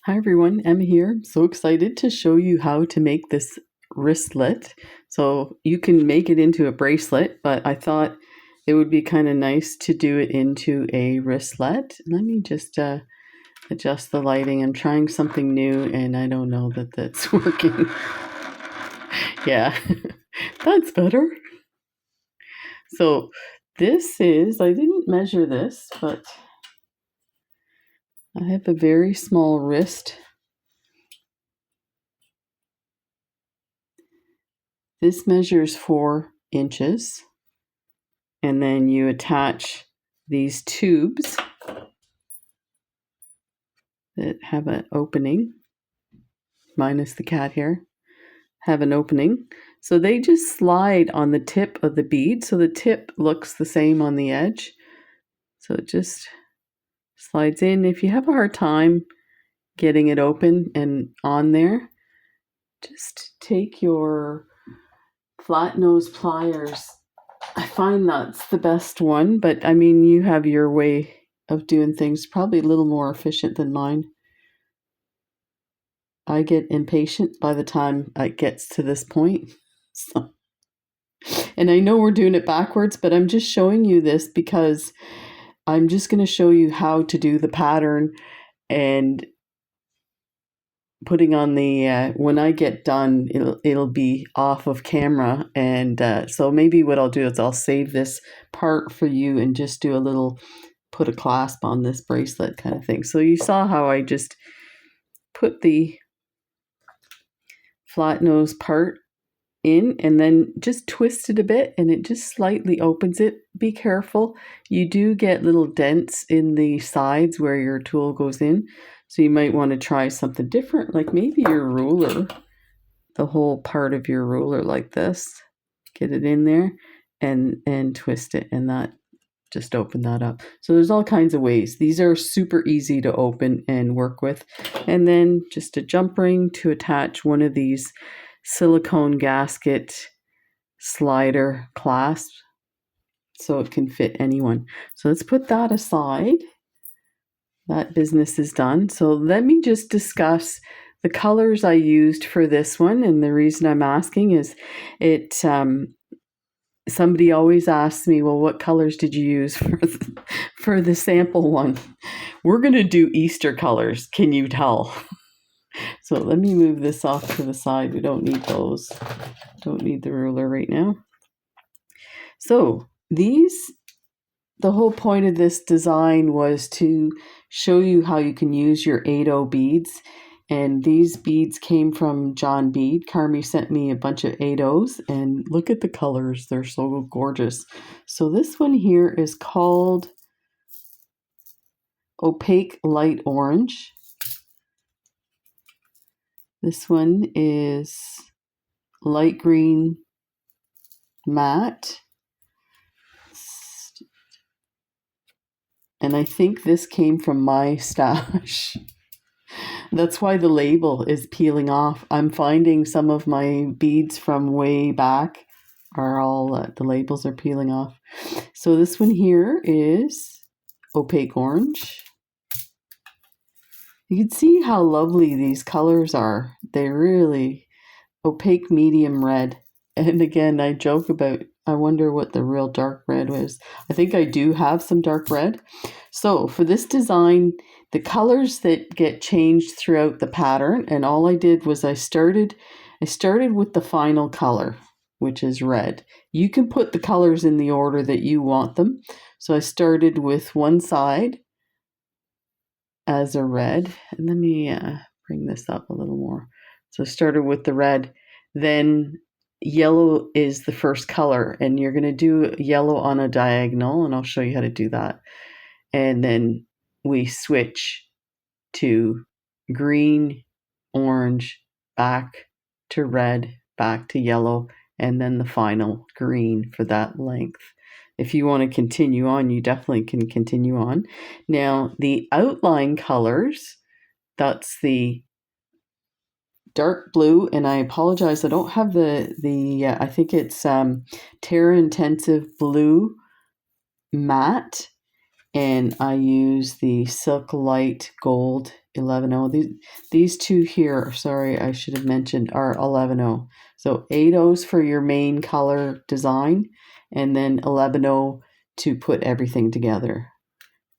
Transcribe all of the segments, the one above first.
Hi everyone, Emma here. So excited to show you how to make this wristlet. So you can make it into a bracelet, but I thought it would be kind of nice to do it into a wristlet. Let me just adjust the lighting. I'm trying something new and I don't know that that's working. Yeah, that's better. So this is, I didn't measure this, but I have a very small wrist. This measures 4 inches, and then you attach these tubes that have an opening, minus the cat hair, have an opening. So they just slide on the tip of the bead, so the tip looks the same on the edge. So it just slides in. If you have a hard time getting it open and on there, just take your flat nose pliers. I find that's the best one, but I mean, you have your way of doing things, probably a little more efficient than mine. I get impatient by the time it gets to this point. So, and I know we're doing it backwards, but I'm just showing you this because I'm just going to show you how to do the pattern and putting on the when I get done it'll be off of camera, and so maybe what I'll do is I'll save this part for you and just do a little put a clasp on this bracelet kind of thing. So you saw how I just put the flat nose part in and then just twist it a bit and it just slightly opens it. Be careful, you do get little dents in the sides where your tool goes in. So you might want to try something different, like maybe your ruler, the whole part of your ruler like this. Get it in there and twist it, and that just open that up. So there's all kinds of ways. These are super easy to open and work with. And then just a jump ring to attach one of these silicone gasket slider clasps so it can fit anyone. So let's put that aside. That business is done. So let me just discuss the colors I used for this one. And the reason I'm asking is somebody always asks me, well, what colors did you use for the sample one? We're going to do Easter colors. Can you tell? So let me move this off to the side. We don't need those. Don't need the ruler right now. So the whole point of this design was to show you how you can use your 8/0 beads. And these beads came from John Bead. Carmi sent me a bunch of 8/0s, and look at the colors. They're so gorgeous. So this one here is called Opaque Light Orange. This one is light green matte. And I think this came from my stash. That's why the label is peeling off. I'm finding some of my beads from way back are all, the labels are peeling off. So this one here is Opaque Orange. You can see how lovely these colors are. They're really opaque medium red. And again, I joke about, I wonder what the real dark red was. I think I do have some dark red. So for this design, the colors that get changed throughout the pattern, and all I did was I started with the final color, which is red. You can put the colors in the order that you want them. So I started with one side as a red, and let me bring this up a little more. So I started with the red, then yellow is the first color, and you're going to do yellow on a diagonal, and I'll show you how to do that. And then we switch to green, orange, back to red, back to yellow, and then the final green for that length. If you want to continue on, you definitely can continue on. Now, the outline colors, that's the dark blue, and I apologize, I don't have the I think it's Terra Intensive Blue Matte, and I use the Silk Light Gold 11.0. These two here, sorry, I should have mentioned, are 11.0. So 8.0s for your main color design, and then 11.0 to put everything together.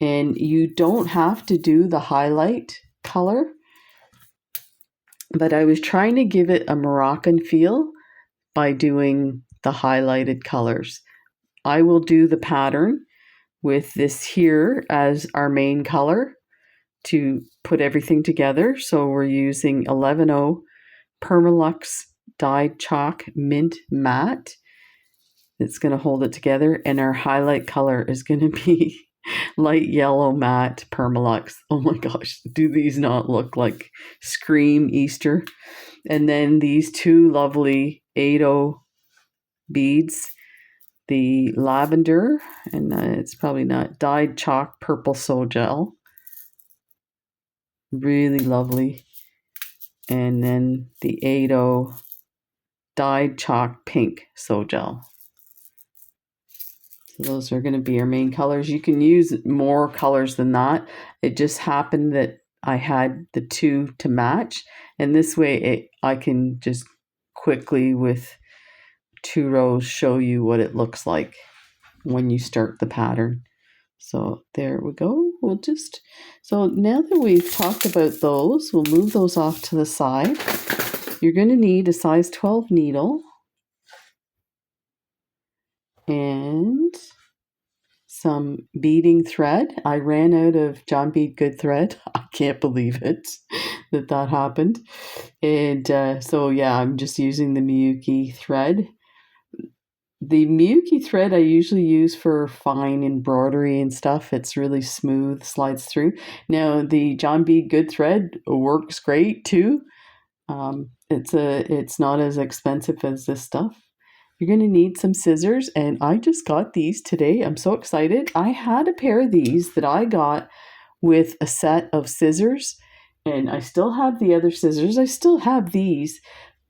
And you don't have to do the highlight color, but I was trying to give it a Moroccan feel by doing the highlighted colors. I will do the pattern with this here as our main color to put everything together. So we're using 11.0 Permalux dyed chalk mint matte. It's going to hold it together, and our highlight color is going to be light yellow matte Permalux. Oh my gosh, do these not look like Scream Easter? And then these two lovely 8.0 beads, the lavender, and it's probably not, dyed chalk purple soul gel. Really lovely. And then the 8.0 dyed chalk pink soul gel. So those are going to be our main colors. You can use more colors than that. It just happened that I had the two to match, and this way I can just quickly with 2 rows show you what it looks like when you start the pattern. So there we go. So now that we've talked about those, we'll move those off to the side. You're going to need a size 12 needle and some beading thread. I ran out of John Bead Good thread. I can't believe it that happened. And so yeah, I'm just using the Miyuki thread. The Miyuki thread I usually use for fine embroidery and stuff. It's really smooth, slides through. Now the John Bead Good thread works great too. It's not as expensive as this stuff. You're going to need some scissors, and I just got these today. I'm so excited. I had a pair of these that I got with a set of scissors, and I still have the other scissors. I still have these,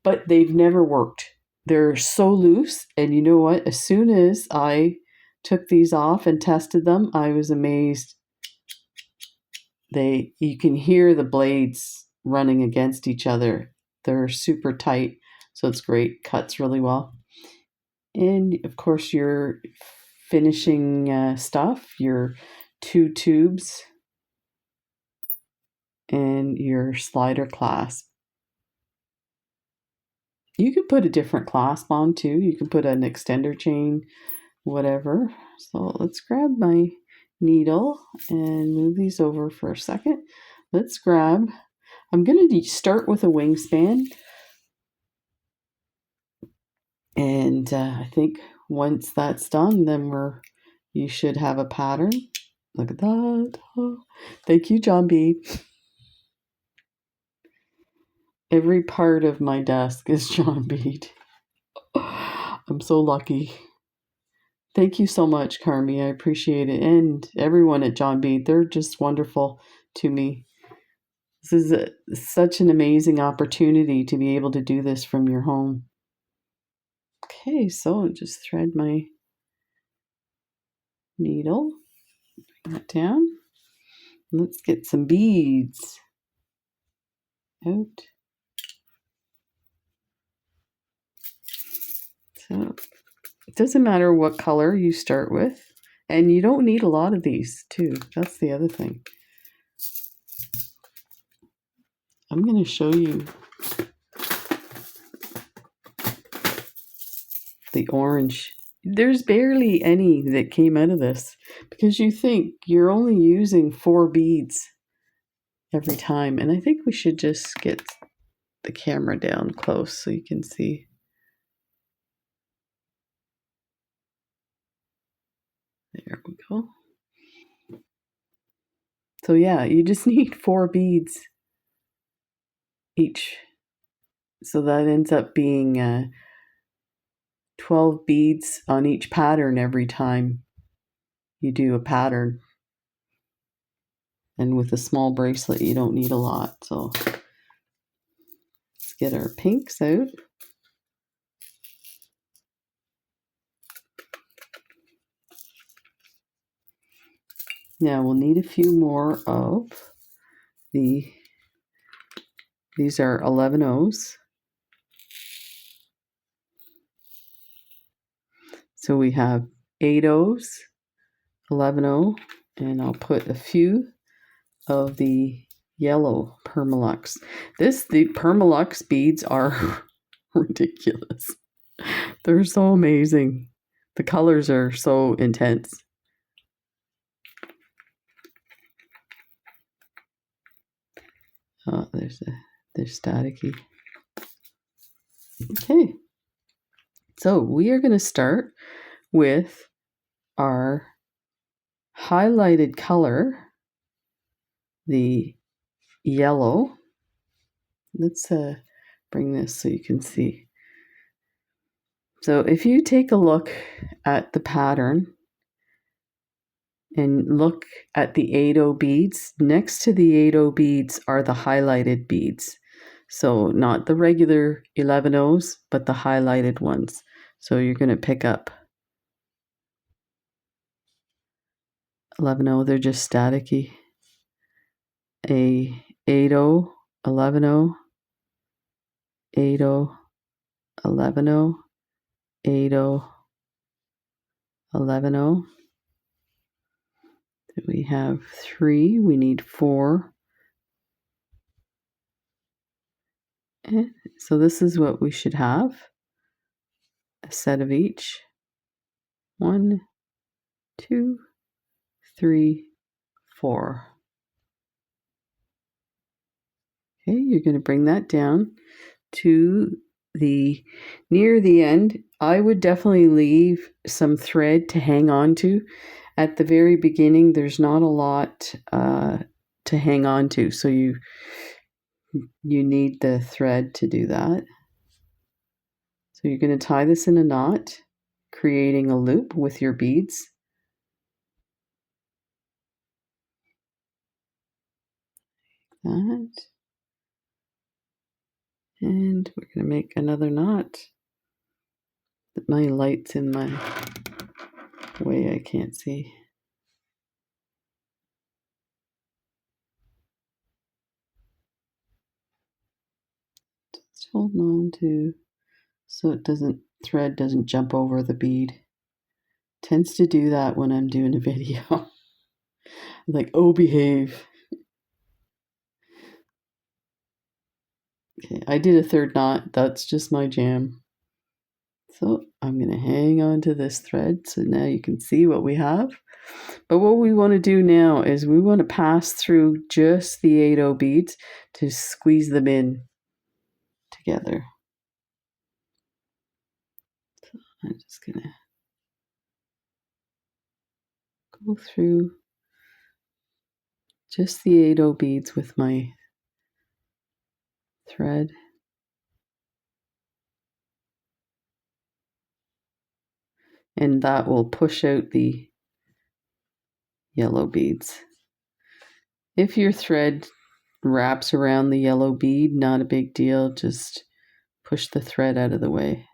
but they've never worked. They're so loose, and you know what? As soon as I took these off and tested them, I was amazed. You can hear the blades running against each other. They're super tight, so it's great. Cuts really well. And of course, your finishing stuff, your 2 tubes, and your slider clasp. You could put a different clasp on too. You can put an extender chain, whatever. So let's grab my needle and move these over for a second. I'm going to start with a wingspan. And I think once that's done, then you should have a pattern. Look at that. Oh, thank you, John Bead. Every part of my desk is John Bead. I'm so lucky. Thank you so much, Carmi. I appreciate it. And everyone at John Bead, they're just wonderful to me. This is such an amazing opportunity to be able to do this from your home. Okay, so just thread my needle, bring that down. Let's get some beads out. So it doesn't matter what color you start with, and you don't need a lot of these too. That's the other thing. I'm going to show you the orange. There's barely any that came out of this because you think you're only using 4 beads every time. And I think we should just get the camera down close so you can see. There we go. So yeah, you just need 4 beads each. So that ends up being 12 beads on each pattern every time you do a pattern. And with a small bracelet, you don't need a lot. So let's get our pinks out. Now we'll need a few more of the These are 11 O's. So we have 8 O's, 11 O, and I'll put a few of the yellow Permalux. The Permalux beads are ridiculous. They're so amazing. The colors are so intense. Oh, they're staticky. Okay. So we are going to start with our highlighted color, the yellow. Let's bring this so you can see. So if you take a look at the pattern and look at the 8O beads, next to the 8O beads are the highlighted beads. So not the regular 11 O's, but the highlighted ones. So you're going to pick up 11 O, they're just staticky. A 8O, 11 O, 8O, 11 O, 8O, 11 O. We have 3, we need 4. And so this is what we should have. A set of each. 1, 2, 3, 4. Okay, you're going to bring that down to near the end. I would definitely leave some thread to hang on to. At the very beginning, there's not a lot to hang on to, so you need the thread to do that. So you're going to tie this in a knot, creating a loop with your beads. That. And we're going to make another knot. My light's in my way, I can't see. Just holding on to so thread doesn't jump over the bead. Tends to do that when I'm doing a video. I'm like, oh, behave. Okay, I did a third knot. That's just my jam. So I'm going to hang on to this thread so now you can see what we have. But what we want to do now is we want to pass through just the 8O beads to squeeze them in together. So I'm just going to go through just the 8O beads with my thread. And that will push out the yellow beads. If your thread wraps around the yellow bead, not a big deal, just push the thread out of the way.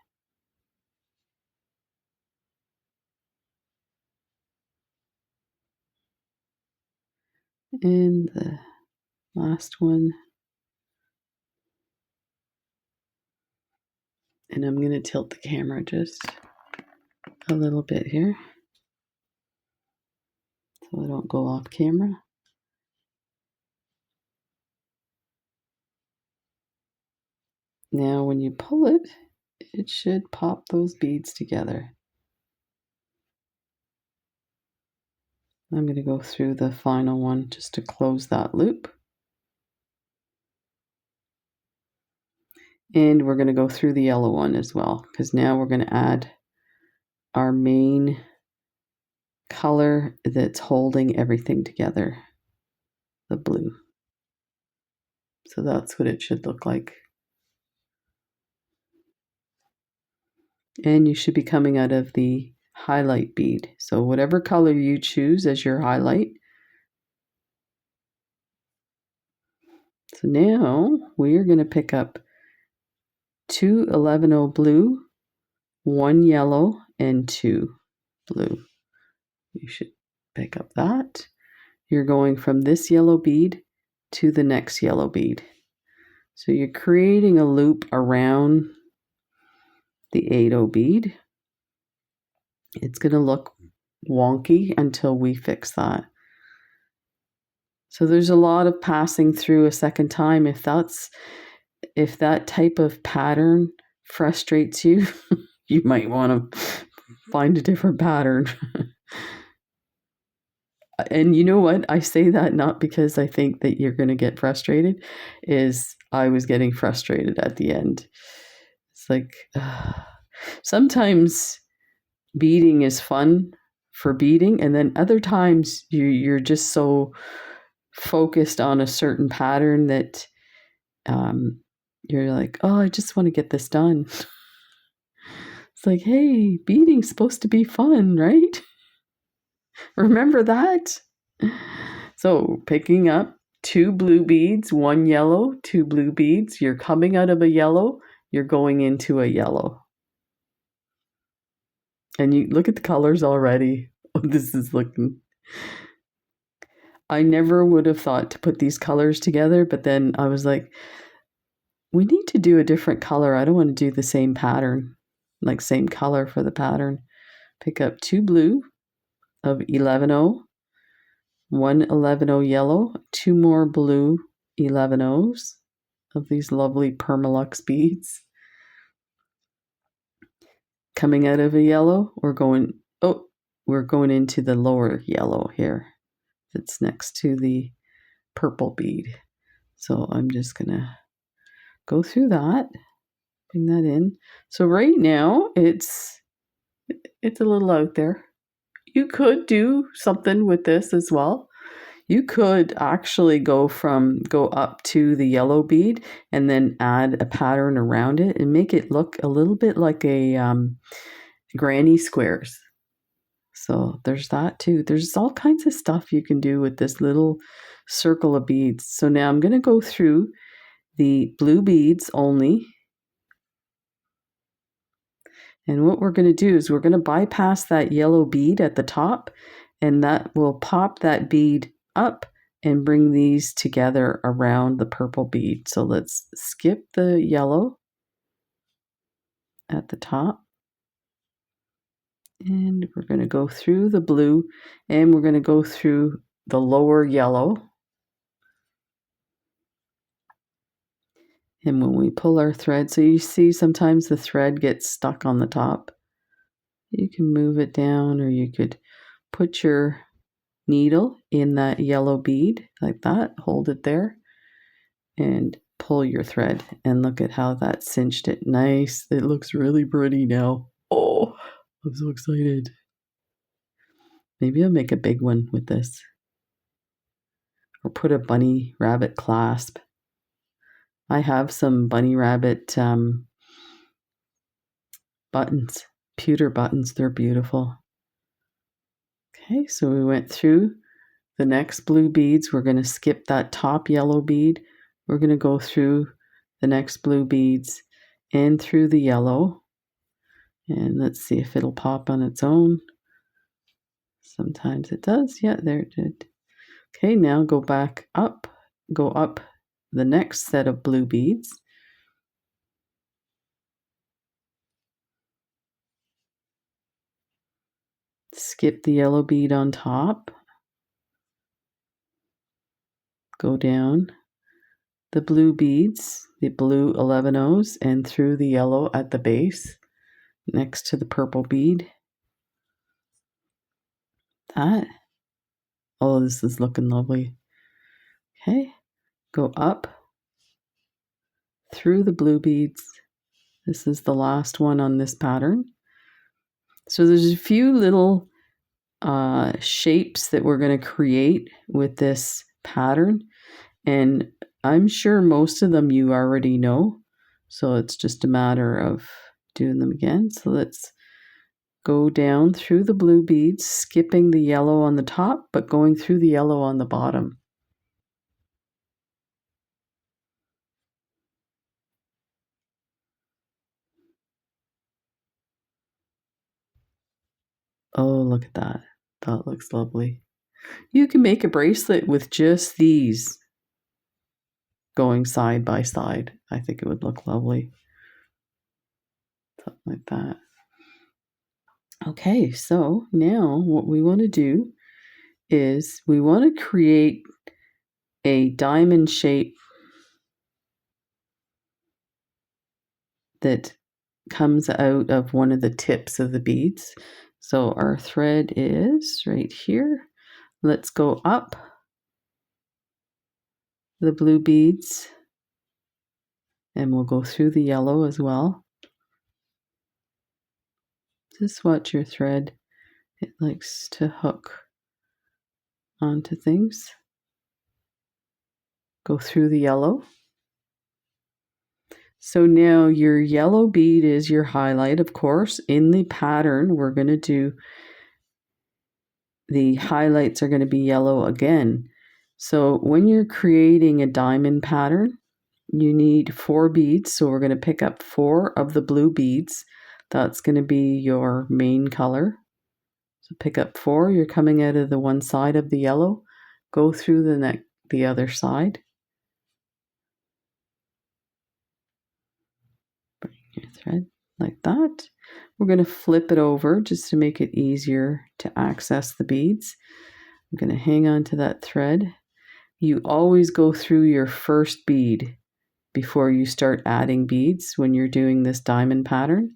And the last one. And I'm going to tilt the camera just a little bit here so I don't go off camera. Now when you pull it, it should pop those beads together. I'm going to go through the final one just to close that loop. And we're going to go through the yellow one as well, because now we're going to add our main color that's holding everything together, the blue. So that's what it should look like. And you should be coming out of the highlight bead. So whatever color you choose as your highlight. So now we're going to pick up 2 11O blue, 1 yellow, and 2 blue. You should pick up that. You're going from this yellow bead to the next yellow bead. So you're creating a loop around the 8/0 bead. It's going to look wonky until we fix that. So there's a lot of passing through a second time. If that type of pattern frustrates you, you might want to find a different pattern. And you know what? I say that not because I think that you're going to get frustrated, is I was getting frustrated at the end. It's like, sometimes beading is fun for beading, and then other times you're just so focused on a certain pattern that you're like, oh, I just want to get this done. It's like, hey, beading's supposed to be fun, right? Remember that? So picking up 2 blue beads, 1 yellow, 2 blue beads. You're coming out of a yellow, you're going into a yellow. And you look at the colors already. Oh, this is looking... I never would have thought to put these colors together, but then I was like, we need to do a different color. I don't want to do the same pattern, like same color for the pattern. Pick up 2 blue of 11/0, 1 11/0 yellow, 2 more blue 11/0s of these lovely Permalux beads. Coming out of a yellow, we're going into the lower yellow here. That's next to the purple bead. So I'm just gonna go through that, bring that in. So right now it's a little out there. You could do something with this as well. You could actually go up to the yellow bead and then add a pattern around it and make it look a little bit like a granny squares. So there's that too. There's all kinds of stuff you can do with this little circle of beads. So now I'm going to go through the blue beads only. And what we're going to do is we're going to bypass that yellow bead at the top, and that will pop that bead up and bring these together around the purple bead. So let's skip the yellow at the top. And we're going to go through the blue, and we're going to go through the lower yellow. And when we pull our thread, so you see sometimes the thread gets stuck on the top. You can move it down, or you could put your needle in that yellow bead like that, hold it there, and pull your thread. And look at how that cinched it nice. It looks really pretty now. Oh, I'm so excited. Maybe I'll make a big one with this, or put a bunny rabbit clasp. I have some bunny rabbit buttons, pewter buttons. They're beautiful. Okay, so we went through the next blue beads. We're going to skip that top yellow bead. We're going to go through the next blue beads and through the yellow. And let's see if it'll pop on its own. Sometimes it does. Yeah, there it did. Okay, now go back up. Go up the next set of blue beads. Skip the yellow bead on top. Go down the blue beads, the blue 11/0s, and through the yellow at the base next to the purple bead. That. Oh, this is looking lovely. Okay, go up through the blue beads. This is the last one on this pattern. So there's a few little shapes that we're going to create with this pattern, and I'm sure most of them you already know, so it's just a matter of doing them again. So let's go down through the blue beads, skipping the yellow on the top, but going through the yellow on the bottom. Oh, look at that. That looks lovely. You can make a bracelet with just these going side by side. I think it would look lovely. Something like that. Okay, so now what we want to do is we want to create a diamond shape that comes out of one of the tips of the beads. So our thread is right here. Let's go up the blue beads and we'll go through the yellow as well. Just watch your thread. It likes to hook onto things. Go through the yellow. So now your yellow bead is your highlight, of course. In the pattern, we're going to do the highlights are going to be yellow again. So when you're creating a diamond pattern, you need 4 beads. So we're going to pick up 4 of the blue beads. That's going to be your main color. So pick up 4. You're coming out of the one side of the yellow. Go through the other side. Bring your thread like that. We're going to flip it over just to make it easier to access the beads. I'm going to hang on to that thread. You always go through your first bead before you start adding beads when you're doing this diamond pattern.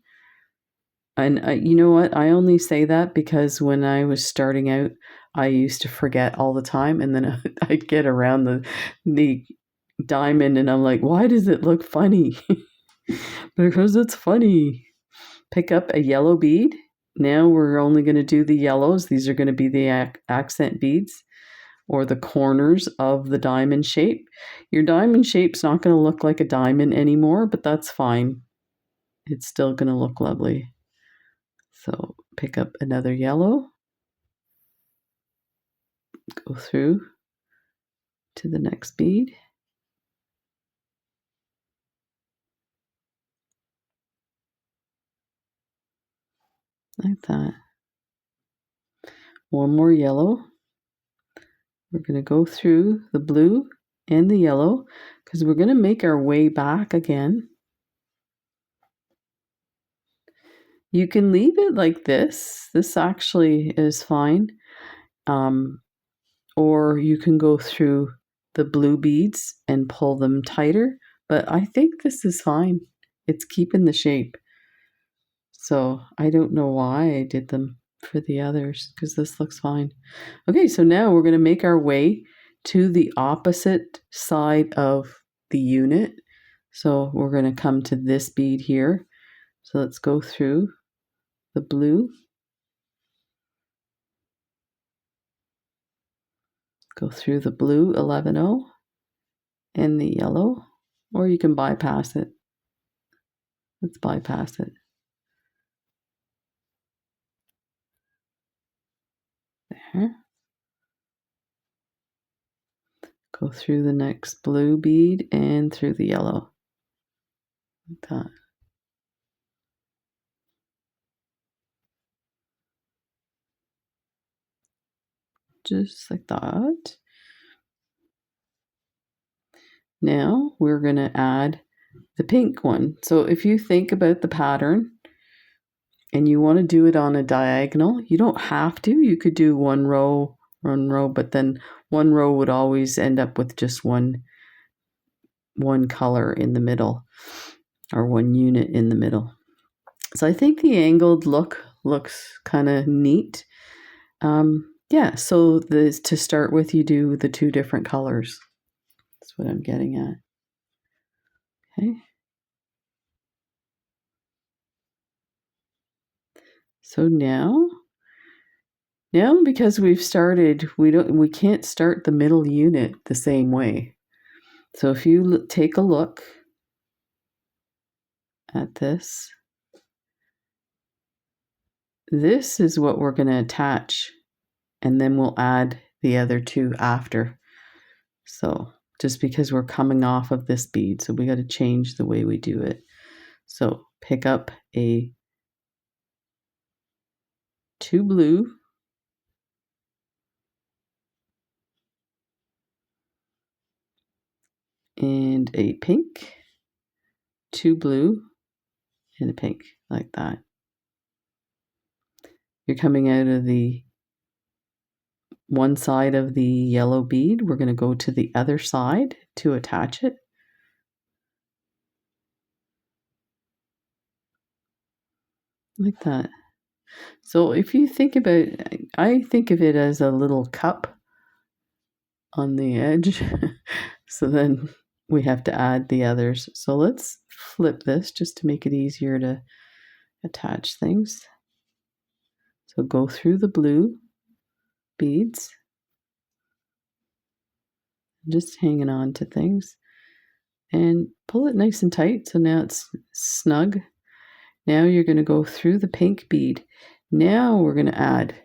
And you know what? I only say that because when I was starting out, I used to forget all the time, and then I'd get around the diamond and I'm like, why does it look funny? Because it's funny. Pick up a yellow bead. Now we're only going to do the yellows. These are going to be the accent beads or the corners of the diamond shape. Your diamond shape's not going to look like a diamond anymore, but that's fine. It's still going to look lovely. So pick up another yellow. Go through to the next bead. Like that. One more yellow. We're going to go through the blue and the yellow because we're going to make our way back again. You can leave it like this. This actually is fine. Or you can go through the blue beads and pull them tighter. But I think this is fine. It's keeping the shape. So I don't know why I did them for the others because this looks fine. Okay, so now we're going to make our way to the opposite side of the unit. So we're going to come to this bead here. So let's go through the blue. Go through the blue 11-0 and the yellow, or you can bypass it. Let's bypass it. There. Go through the next blue bead and through the yellow. Like that. Just like that. Now we're going to add the pink one. So if you think about the pattern and you want to do it on a diagonal, you don't have to. You could do one row, but then one row would always end up with just one color in the middle or one unit in the middle. So I think the angled look looks kind of neat. Yeah, so to start with, you do the 2 different colors. That's what I'm getting at. Okay. So now because we've started, we can't start the middle unit the same way. So if you take a look at this, this is what we're going to attach, and then we'll add the other 2 after. So just because we're coming off of this bead, so we got to change the way we do it. So pick up a 2 blue, and a pink, 2 blue, and a pink, like that. You're coming out of the one side of the yellow bead. We're going to go to the other side to attach it. Like that. So if you think about, I think of it as a little cup on the edge. So then we have to add the others. So let's flip this just to make it easier to attach things. So go through the blue beads, just hanging on to things, and pull it nice and tight. So now it's snug. Now you're going to go through the pink bead. Now we're going to add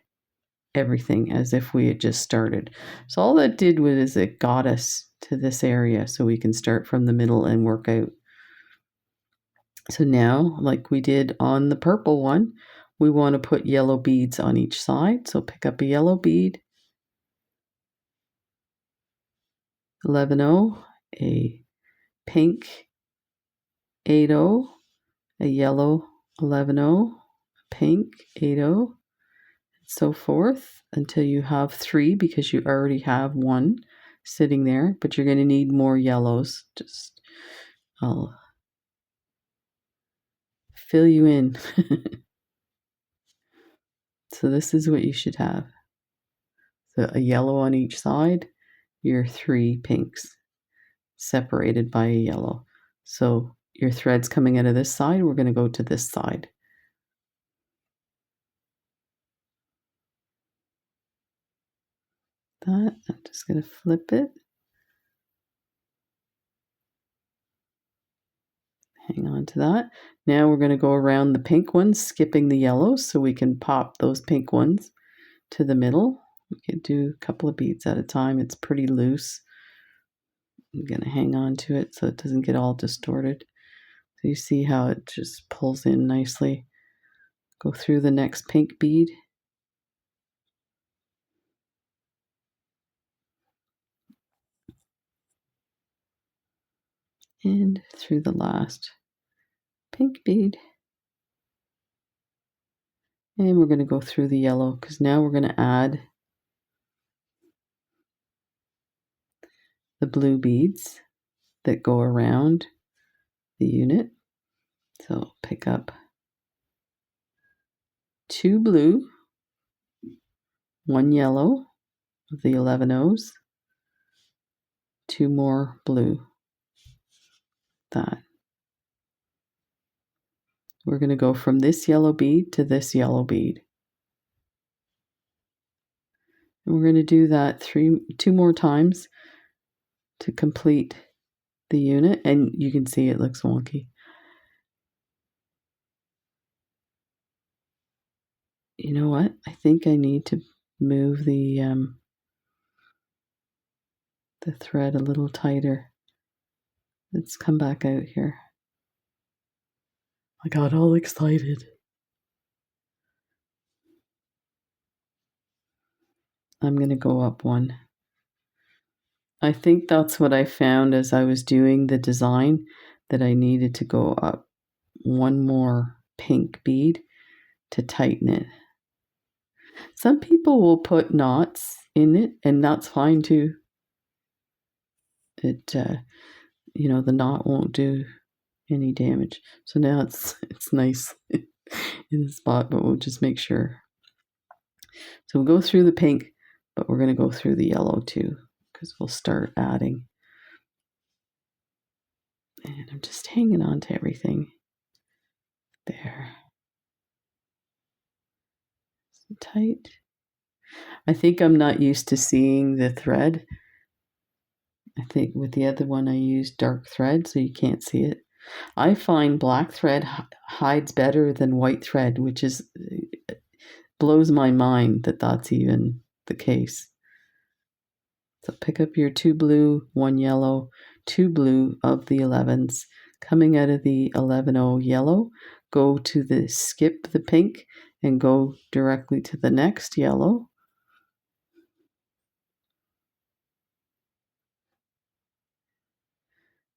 everything as if we had just started. So all that did was it got us to this area so we can start from the middle and work out. So now, like we did on the purple one, we want to put yellow beads on each side. So pick up a yellow bead, 11-0, a pink 8-0, a yellow 11-0, a pink 8-0, and so forth until you have 3, because you already have 1 sitting there, but you're going to need more yellows. Just I'll fill you in. So this is what you should have. So a yellow on each side, your 3 pinks separated by a yellow. So your thread's coming out of this side, we're going to go to this side. That, I'm just going to flip it. Hang on to that. Now we're going to go around the pink ones, skipping the yellows, so we can pop those pink ones to the middle. We can do a couple of beads at a time. It's pretty loose. I'm going to hang on to it so it doesn't get all distorted. So you see how it just pulls in nicely. Go through the next pink bead. And through the last pink bead. And we're going to go through the yellow because now we're going to add the blue beads that go around the unit. So pick up 2 blue, 1 yellow of the 11-0s, 2 more blue. That. We're going to go from this yellow bead to this yellow bead. And we're going to do that 2 more times to complete the unit. And you can see it looks wonky. You know what? I think I need to move the thread a little tighter. Let's come back out here. I got all excited. I'm going to go up 1. I think that's what I found as I was doing the design, that I needed to go up 1 more pink bead to tighten it. Some people will put knots in it, and that's fine too. It, you know, the knot won't do any damage. So now it's nice in the spot, but we'll just make sure. So we'll go through the pink, but we're going to go through the yellow too, because we'll start adding. And I'm just hanging on to everything. There. So tight. I think I'm not used to seeing the thread. I think with the other one I used dark thread, so you can't see it. I find black thread hides better than white thread, which is blows my mind that that's even the case. So pick up your 2 blue, 1 yellow, 2 blue of the 11s. Coming out of the 11-0 yellow, go to the skip the pink and go directly to the next yellow.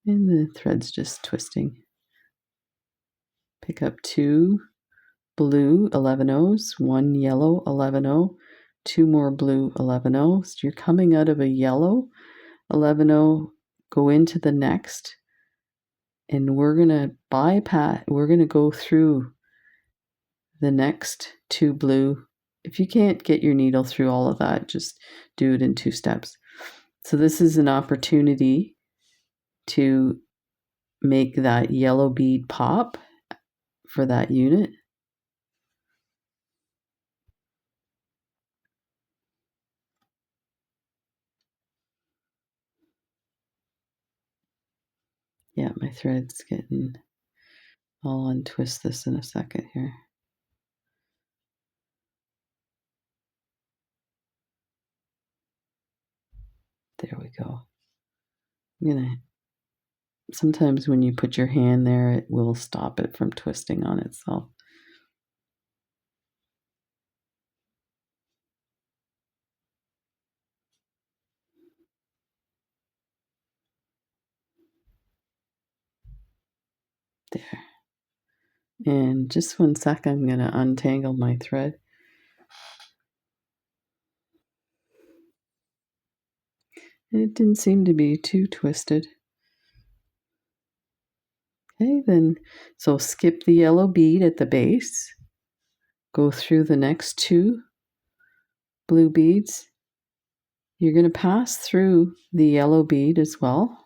And the thread's just twisting. Pick up 2 blue 11-0s, 1 yellow 11-0, 2 more blue 11-0s. So you're coming out of a yellow 11-0, go into the next, and we're going to bypass, we're going to go through the next 2 blue. If you can't get your needle through all of that, just do it in 2 steps. So this is an opportunity to make that yellow bead pop for that unit. Yeah, my thread's getting, I'll untwist this in a second here. There we go. Sometimes when you put your hand there, it will stop it from twisting on itself. There. And just 1 sec, I'm going to untangle my thread. It didn't seem to be too twisted. Okay, then, so skip the yellow bead at the base. Go through the next 2 blue beads. You're going to pass through the yellow bead as well,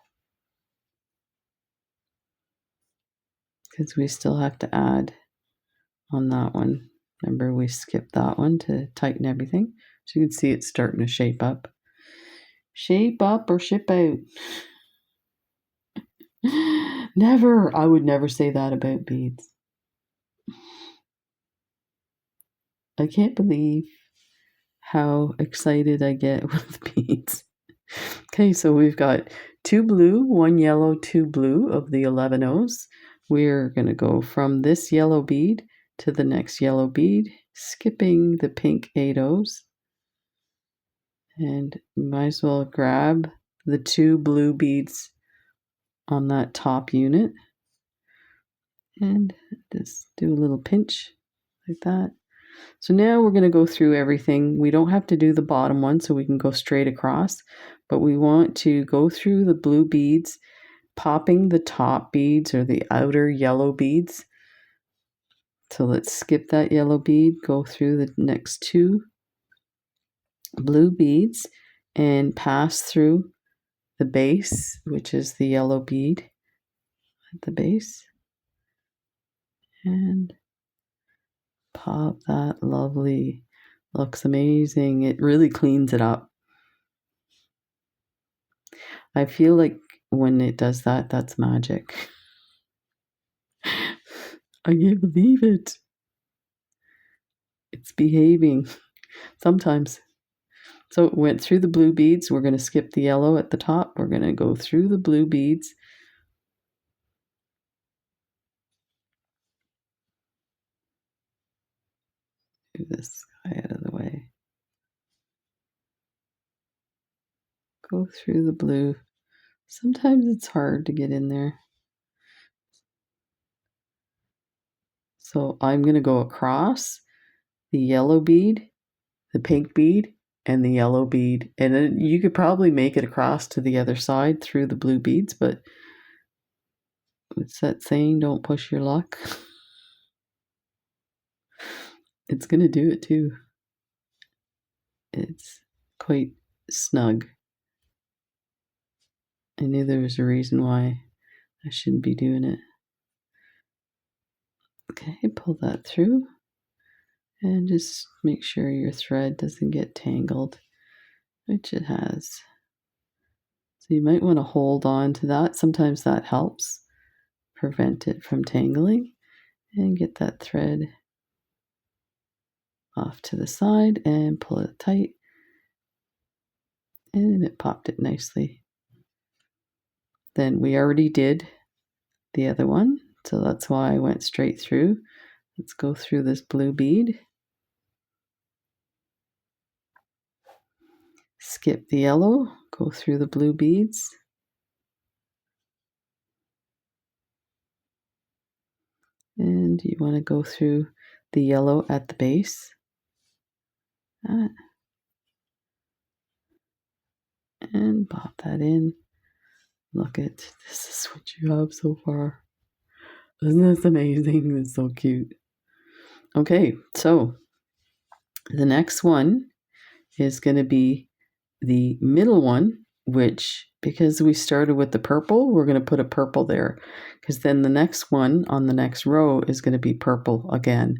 because we still have to add on that one. Remember, we skipped that one to tighten everything. So you can see it's starting to shape up. Shape up or ship out. Never. I would never say that about beads. I can't believe how excited I get with beads. Okay, so we've got 2 blue, 1 yellow, 2 blue of the 11-0s. We're going to go from this yellow bead to the next yellow bead, skipping the pink 8-0s. And might as well grab the 2 blue beads on that top unit and just do a little pinch like that. So now we're going to go through everything. We don't have to do the bottom one, so we can go straight across, but we want to go through the blue beads, popping the top beads or the outer yellow beads. So let's skip that yellow bead, go through the next 2 blue beads and pass through the base, which is the yellow bead at the base, and pop that. Lovely. Looks amazing. It really cleans it up. I feel like when it does that, that's magic. I can't believe it. It's behaving sometimes. So it went through the blue beads. We're going to skip the yellow at the top. We're going to go through the blue beads. Move this guy out of the way. Go through the blue. Sometimes it's hard to get in there. So I'm going to go across the yellow bead, the pink bead, and the yellow bead. And then you could probably make it across to the other side through the blue beads, but what's that saying? Don't push your luck. It's going to do it too. It's quite snug. I knew there was a reason why I shouldn't be doing it. Okay, pull that through and just make sure your thread doesn't get tangled, which it has. So you might want to hold on to that. Sometimes that helps prevent it from tangling, and get that thread off to the side and pull it tight, and it popped it nicely. Then we already did the other one, so that's why I went straight through. Let's go through this blue bead, skip the yellow, go through the blue beads, And you want to go through the yellow at the base. And pop that in. Look at this is what you have so far. Isn't this amazing? It's so cute. Okay, so the next one is going to be the middle one, which because we started with the purple, we're going to put a purple there, because then the next one on the next row is going to be purple again.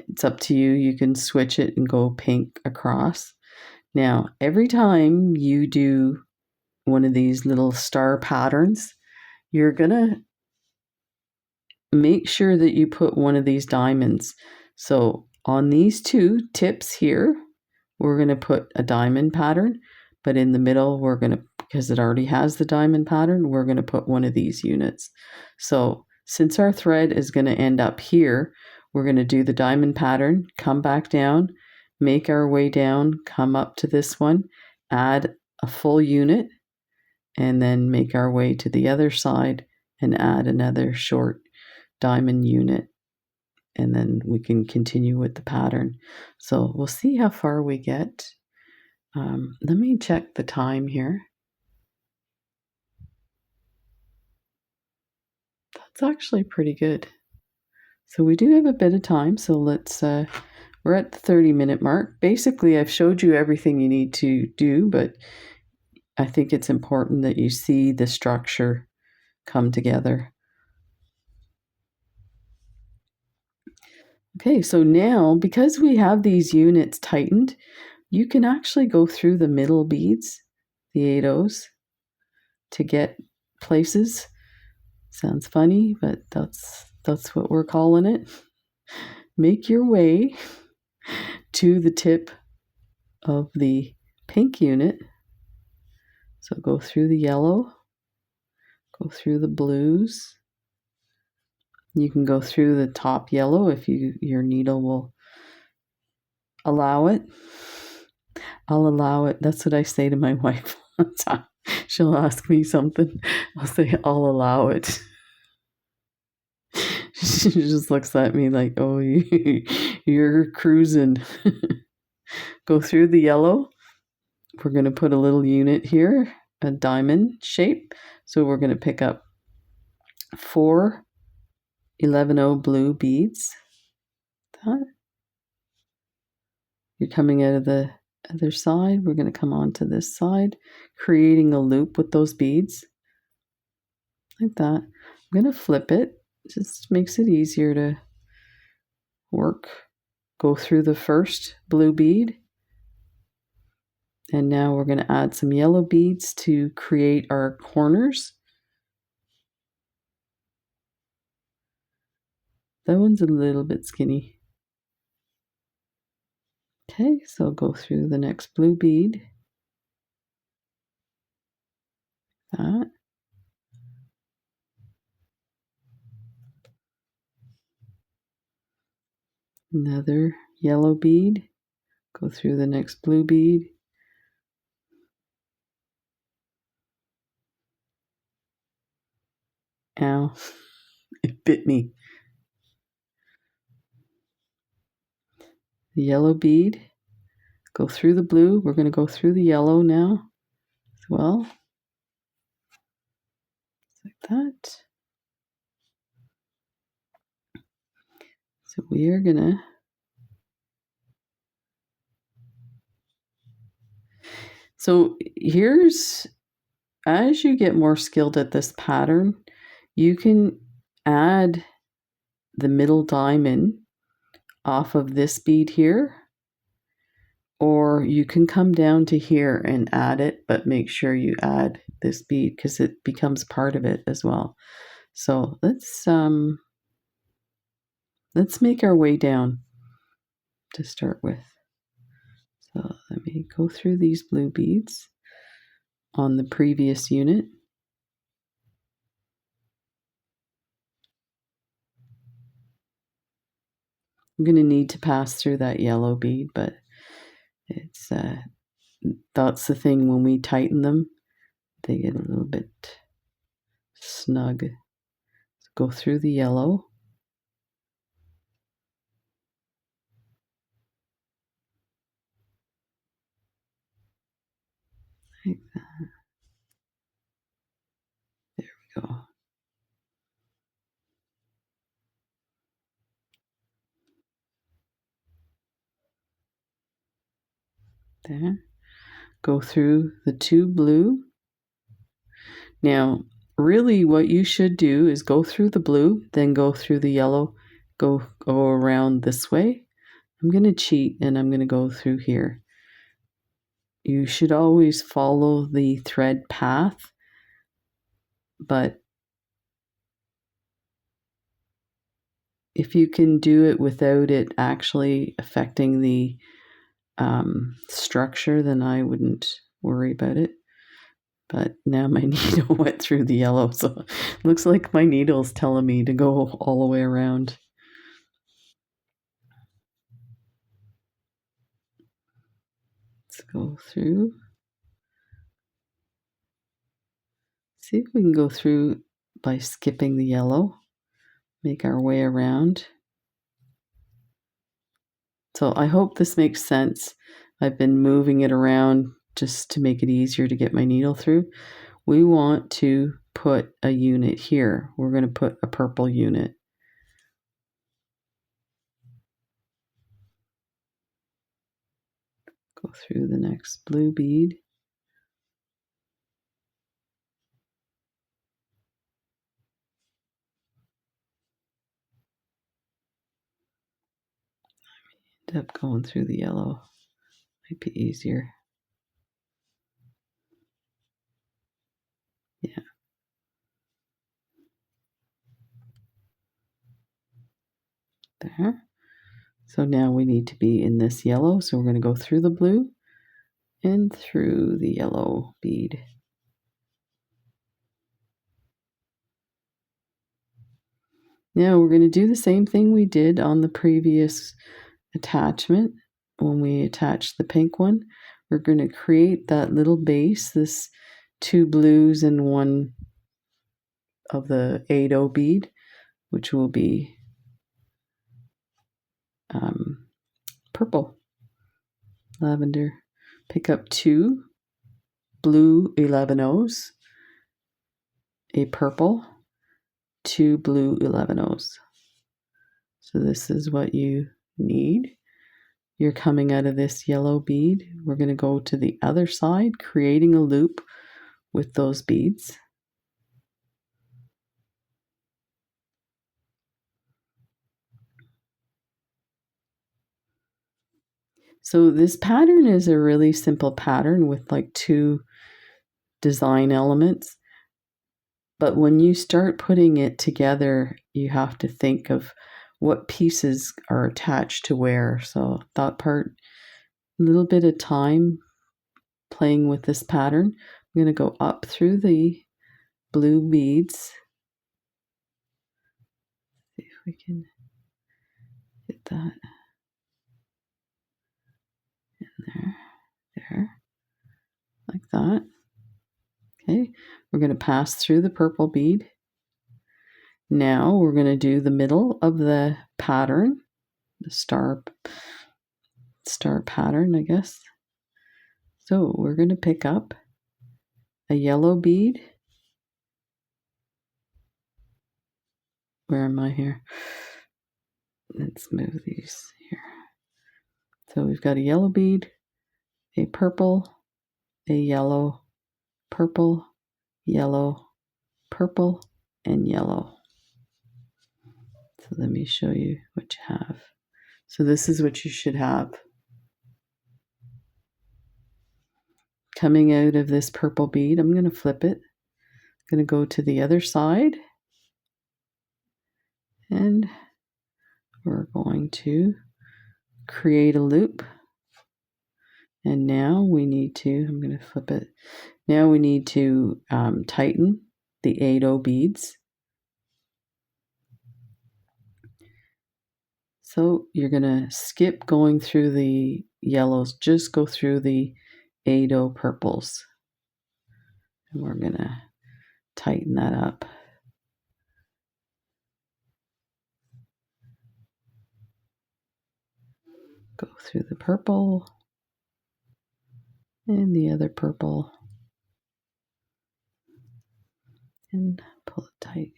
It's up to you. You can switch it and go pink across. Now, every time you do one of these little star patterns, you're going to make sure that you put one of these diamonds. So on these two tips here, we're going to put a diamond pattern, but in the middle, we're going to, because it already has the diamond pattern, we're going to put one of these units. So since our thread is going to end up here, we're going to do the diamond pattern, come back down, make our way down, come up to this one, add a full unit, and then make our way to the other side and add another short diamond unit. And then we can continue with the pattern. So we'll see how far we get. Let me check the time here. That's actually pretty good. So we do have a bit of time. So let's, we're at the 30-minute mark. Basically, I've showed you everything you need to do, but I think it's important that you see the structure come together. Okay, so now because we have these units tightened, you can actually go through the middle beads, the 8/0s, to get places. Sounds funny, but that's what we're calling it. Make your way to the tip of the pink unit. So go through the yellow, go through the blues. You can go through the top yellow if your needle will allow it. I'll allow it. That's what I say to my wife all the time. She'll ask me something. I'll say, I'll allow it. She just looks at me like, oh, you're cruising. Go through the yellow. We're going to put a little unit here, a diamond shape. So we're going to pick up 4 11/0 blue beads. You're coming out of the other side. We're going to come on to this side, creating a loop with those beads. Like that. I'm going to flip it. Just makes it easier to work. Go through the first blue bead. And now we're going to add some yellow beads to create our corners. That one's a little bit skinny. Okay, so go through the next blue bead. That. Another yellow bead. Go through the next blue bead. Ow, it bit me. The yellow bead. Go through the blue. We're going to go through the yellow now as well. Like that. So we are going to So here's, as you get more skilled at this pattern, you can add the middle diamond off of this bead here, or you can come down to here and add it, but make sure you add this bead because it becomes part of it as well. So let's make our way down to start with. So let me go through these blue beads on the previous unit. I'm going to need to pass through that yellow bead, but it's that's the thing, when we tighten them, they get a little bit snug. So go through the yellow. There. Go through the 2 blue. Now, really what you should do is go through the blue, then go through the yellow, go around this way. I'm going to cheat and I'm going to go through here. You should always follow the thread path, but if you can do it without it actually affecting the structure, then I wouldn't worry about it. But now my needle went through the yellow, so it looks like my needle's telling me to go all the way around. Let's go through. See if we can go through by skipping the yellow. Make our way around. So I hope this makes sense. I've been moving it around just to make it easier to get my needle through. We want to put a unit here. We're going to put a purple unit. Go through the next blue bead. End up going through the yellow. Might be easier. Yeah. There. So now we need to be in this yellow. So we're going to go through the blue and through the yellow bead. Now we're going to do the same thing we did on the previous attachment when we attached the pink one. We're going to create that little base, this 2 blues and 1 of the 8/0 bead, which will be purple, lavender. Pick up 2 blue 11/0s, a purple, 2 blue 11/0s. So this is what you need. You're coming out of this yellow bead. We're going to go to the other side, creating a loop with those beads. So this pattern is a really simple pattern with like 2 design elements. But when you start putting it together, you have to think of what pieces are attached to where. So that part, a little bit of time playing with this pattern. I'm going to go up through the blue beads. See if we can get that in there, like that. Okay, we're going to pass through the purple bead. Now we're going to do the middle of the pattern, the star pattern, I guess. So we're going to pick up a yellow bead. Where am I here? Let's move these here. So we've got a yellow bead, a purple, a yellow, purple, yellow, purple, and yellow. So let me show you what you have. So this is what you should have. Coming out of this purple bead, I'm going to flip it. I'm going to go to the other side. And we're going to create a loop. And now we need to, I'm going to flip it. Now we need to tighten the 8/0 beads. So you're going to skip going through the yellows, just go through the 8/0 purples. And we're going to tighten that up. Go through the purple and the other purple and pull it tight.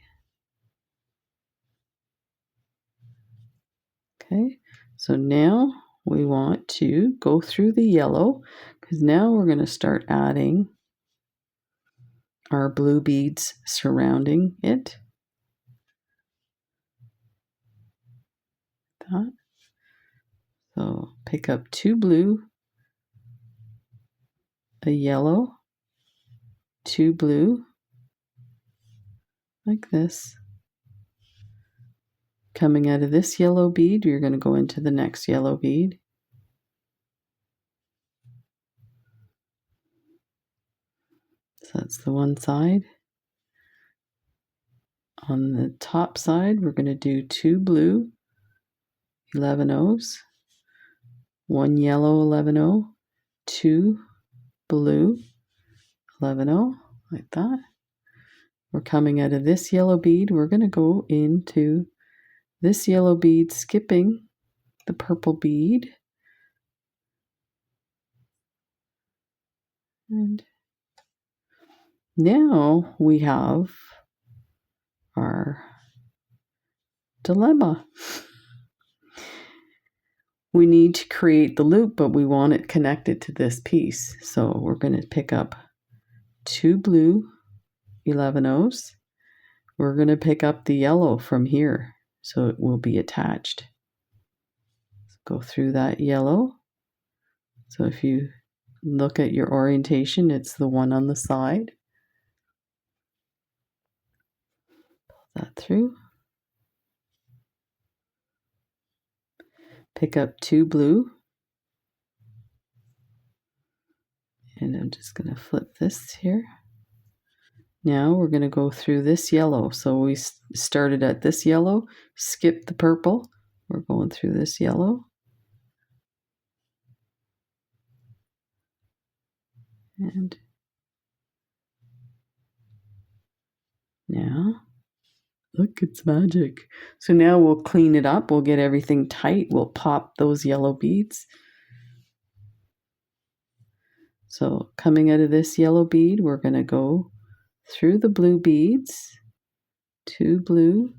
Okay, so now we want to go through the yellow, because now we're going to start adding our blue beads surrounding it. That. So pick up 2 blue, a yellow, 2 blue, like this. Coming out of this yellow bead, you're going to go into the next yellow bead. So that's the one side. On the top side, we're going to do 2 blue 11-ohs, 1 yellow 11-oh, 2 blue 11-oh, like that. We're coming out of this yellow bead. We're going to go into this yellow bead, skipping the purple bead. And now we have our dilemma. We need to create the loop, but we want it connected to this piece. So we're going to pick up 2 blue 11-ohs. We're going to pick up the yellow from here, so it will be attached. Let's go through that yellow. So if you look at your orientation, it's the one on the side. Pull that through. Pick up 2 blue. And I'm just going to flip this here. Now we're going to go through this yellow. So we started at this yellow, skip the purple. We're going through this yellow. And now, look, it's magic. So now we'll clean it up. We'll get everything tight. We'll pop those yellow beads. So coming out of this yellow bead, we're going to go through the blue beads, 2 blue,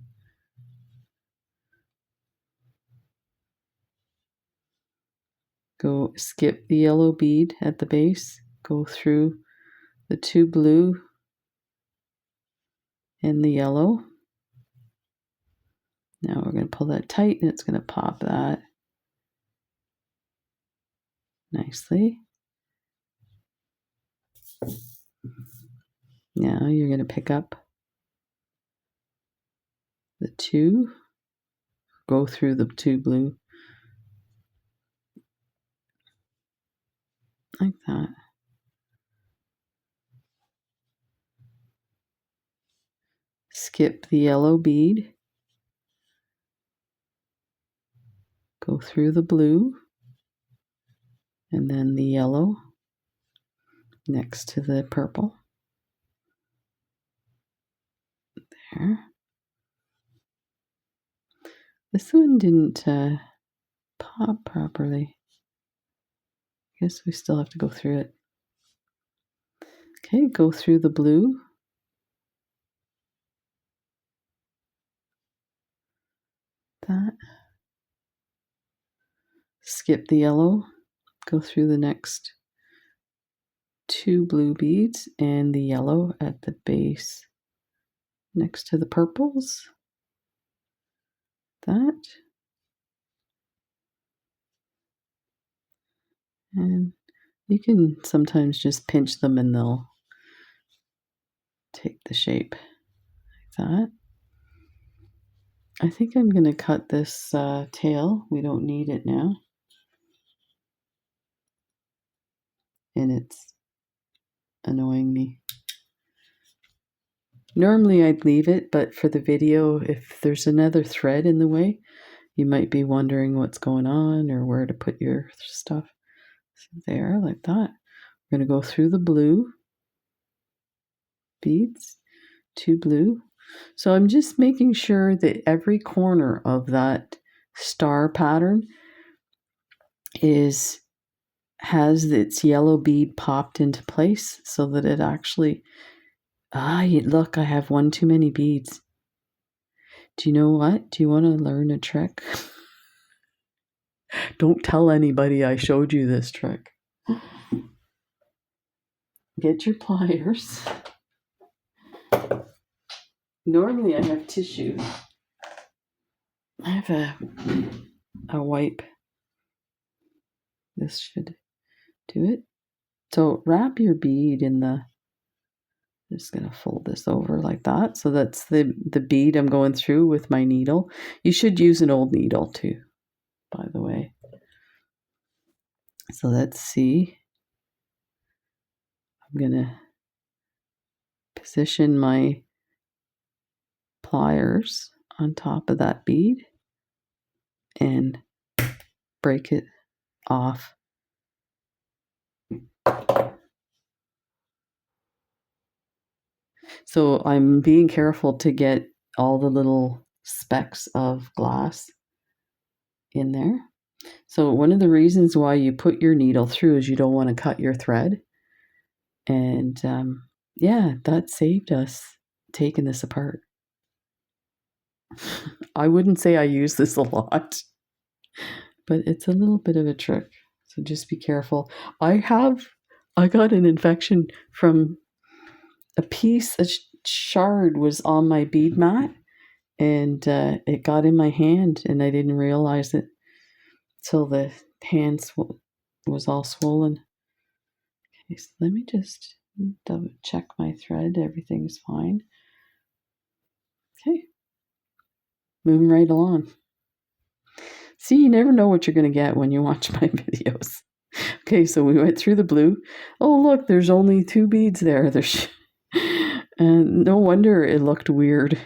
go skip the yellow bead at the base, go through the 2 blue and the yellow. Now we're going to pull that tight and it's going to pop that nicely. Now you're going to pick up the 2, go through the 2 blue, like that. Skip the yellow bead, go through the blue, and then the yellow next to the purple. There. This one didn't pop properly. I guess we still have to go through it. Okay, go through the blue. That. Skip the yellow. Go through the next 2 blue beads and the yellow at the base next to the purples. That. And you can sometimes just pinch them and they'll take the shape like that. I think I'm going to cut this tail. We don't need it now. And it's annoying me. Normally I'd leave it, but for the video, if there's another thread in the way, you might be wondering what's going on or where to put your stuff. So there, like that. We're going to go through the blue beads, 2 blue. So I'm just making sure that every corner of that star pattern has its yellow bead popped into place so that it actually, look, I have one too many beads. Do you know what? Do you want to learn a trick? Don't tell anybody I showed you this trick. Get your pliers. Normally I have tissue. I have a wipe. This should do it. So wrap your bead in the, just going to fold this over like that. So that's the bead I'm going through with my needle. You should use an old needle too, by the way. So let's see. I'm going to position my pliers on top of that bead and break it off. So I'm being careful to get all the little specks of glass in there. So one of the reasons why you put your needle through is you don't want to cut your thread. And yeah, that saved us taking this apart. I wouldn't say I use this a lot, but it's a little bit of a trick. So just be careful. I got an infection from a shard was on my bead mat, and it got in my hand, and I didn't realize it till the hand was all swollen. Okay, so let me just double check my thread. Everything's fine. Okay, moving right along. See, you never know what you're going to get when you watch my videos. Okay, so we went through the blue. Oh, look, there's only 2 beads there. And no wonder it looked weird.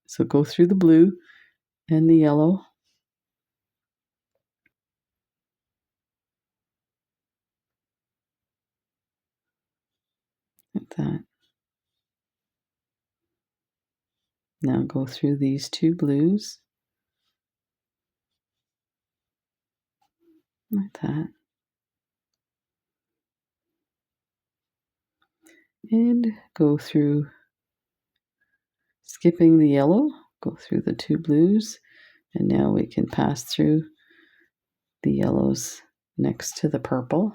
So go through the blue and the yellow. Like that. Now go through these 2 blues. Like that. And go through, skipping the yellow, go through the 2 blues. And now we can pass through the yellows next to the purple.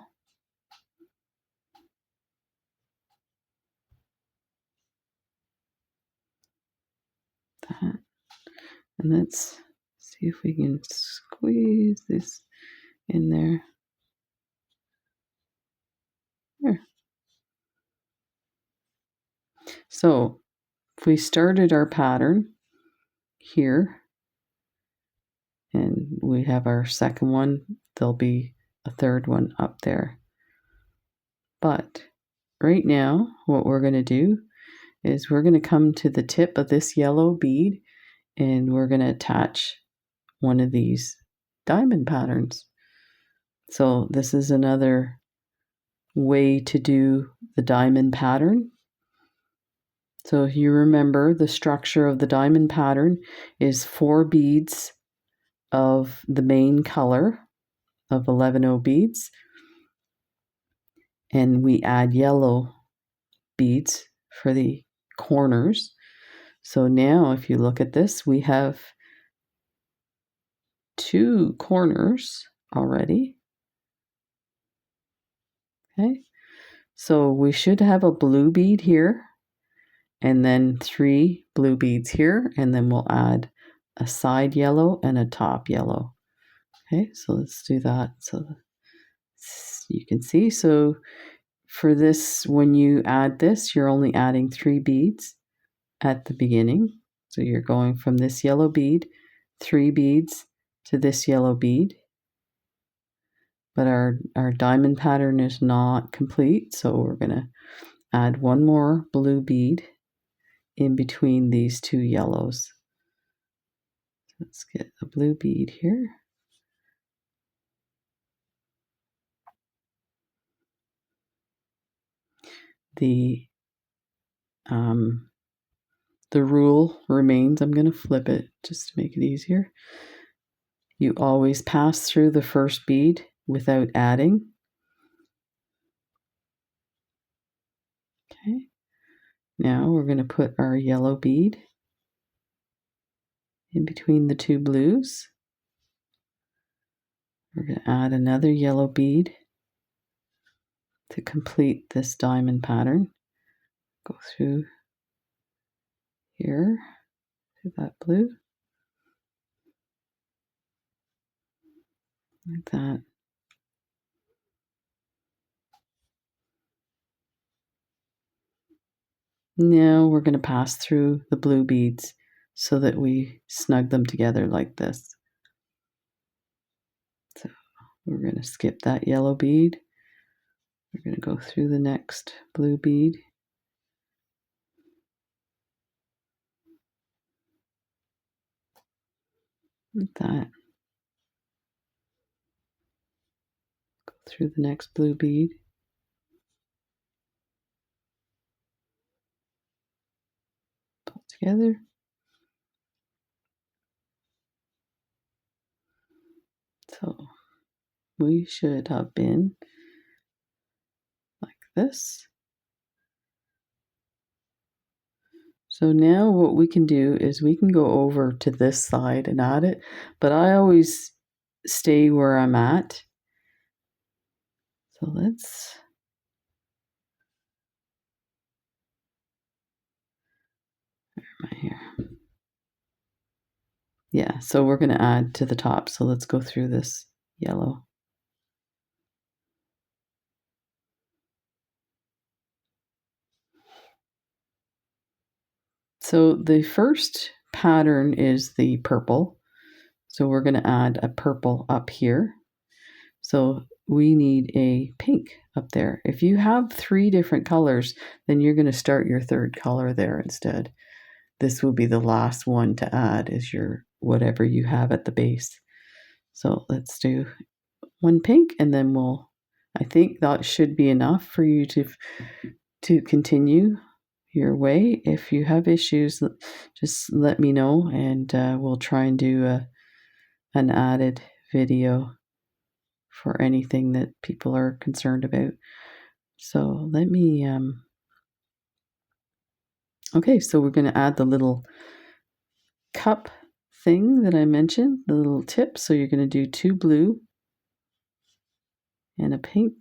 That. And let's see if we can squeeze this in there. There. So if we started our pattern here, and we have our second one, there'll be a third one up there. But right now, what we're going to do is we're going to come to the tip of this yellow bead, and we're going to attach one of these diamond patterns. So this is another way to do the diamond pattern. So if you remember, the structure of the diamond pattern is 4 beads of the main color of 11 beads, and we add yellow beads for the corners. So now if you look at this, we have 2 corners already. Okay, so we should have a blue bead here, and then 3 blue beads here, and then we'll add a side yellow and a top yellow. Okay, so let's do that. So you can see, so for this, when you add this, you're only adding 3 beads at the beginning. So you're going from this yellow bead, 3 beads to this yellow bead. But our diamond pattern is not complete, so we're going to add 1 more blue bead in between these 2 yellows. Let's get a blue bead here. The rule remains, I'm going to flip it just to make it easier. You always pass through the first bead without adding. Okay. Now we're going to put our yellow bead in between the 2 blues. We're going to add another yellow bead to complete this diamond pattern. Go through here to that blue, like that. Now we're going to pass through the blue beads so that we snug them together like this. So we're going to skip that yellow bead. We're going to go through the next blue bead. Like that. Go through the next blue bead. Pull together. So we should have been like this. So now what we can do is we can go over to this side and add it, but I always stay where I'm at. So let's here. Yeah, so we're going to add to the top. So let's go through this yellow. So the first pattern is the purple. So we're going to add a purple up here. So we need a pink up there. If you have 3 different colors, then you're going to start your third color there instead. This will be the last one to add is your whatever you have at the base. So let's do 1 pink, and then I think that should be enough for you to continue your way. If you have issues, just let me know, and we'll try and do an added video for anything that people are concerned about. So let me okay, so we're going to add the little cup thing that I mentioned, the little tip. So you're going to do 2 blue and a pink,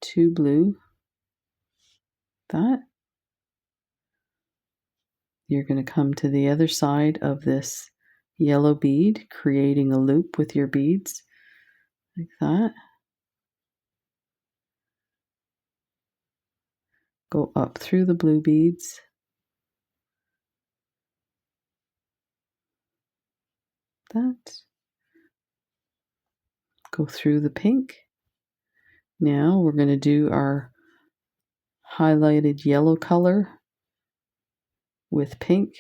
2 blue, that. You're going to come to the other side of this yellow bead, creating a loop with your beads, like that. Go up through the blue beads. That. Go through the pink. Now we're going to do our highlighted yellow color with pink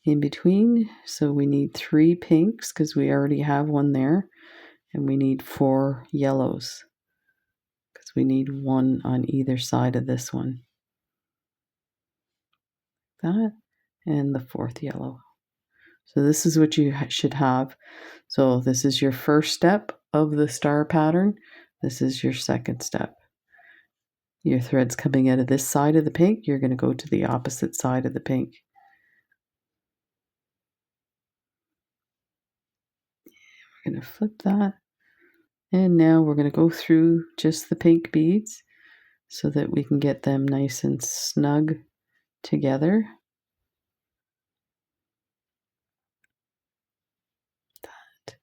in between. So we need 3 pinks because we already have one there, and we need 4 yellows because we need 1 on either side of this one. That, and the 4th yellow. So this is what you should have. So this is your first step of the star pattern. This is your second step. Your thread's coming out of this side of the pink. You're going to go to the opposite side of the pink. We're going to flip that. And now we're going to go through just the pink beads so that we can get them nice and snug together. That.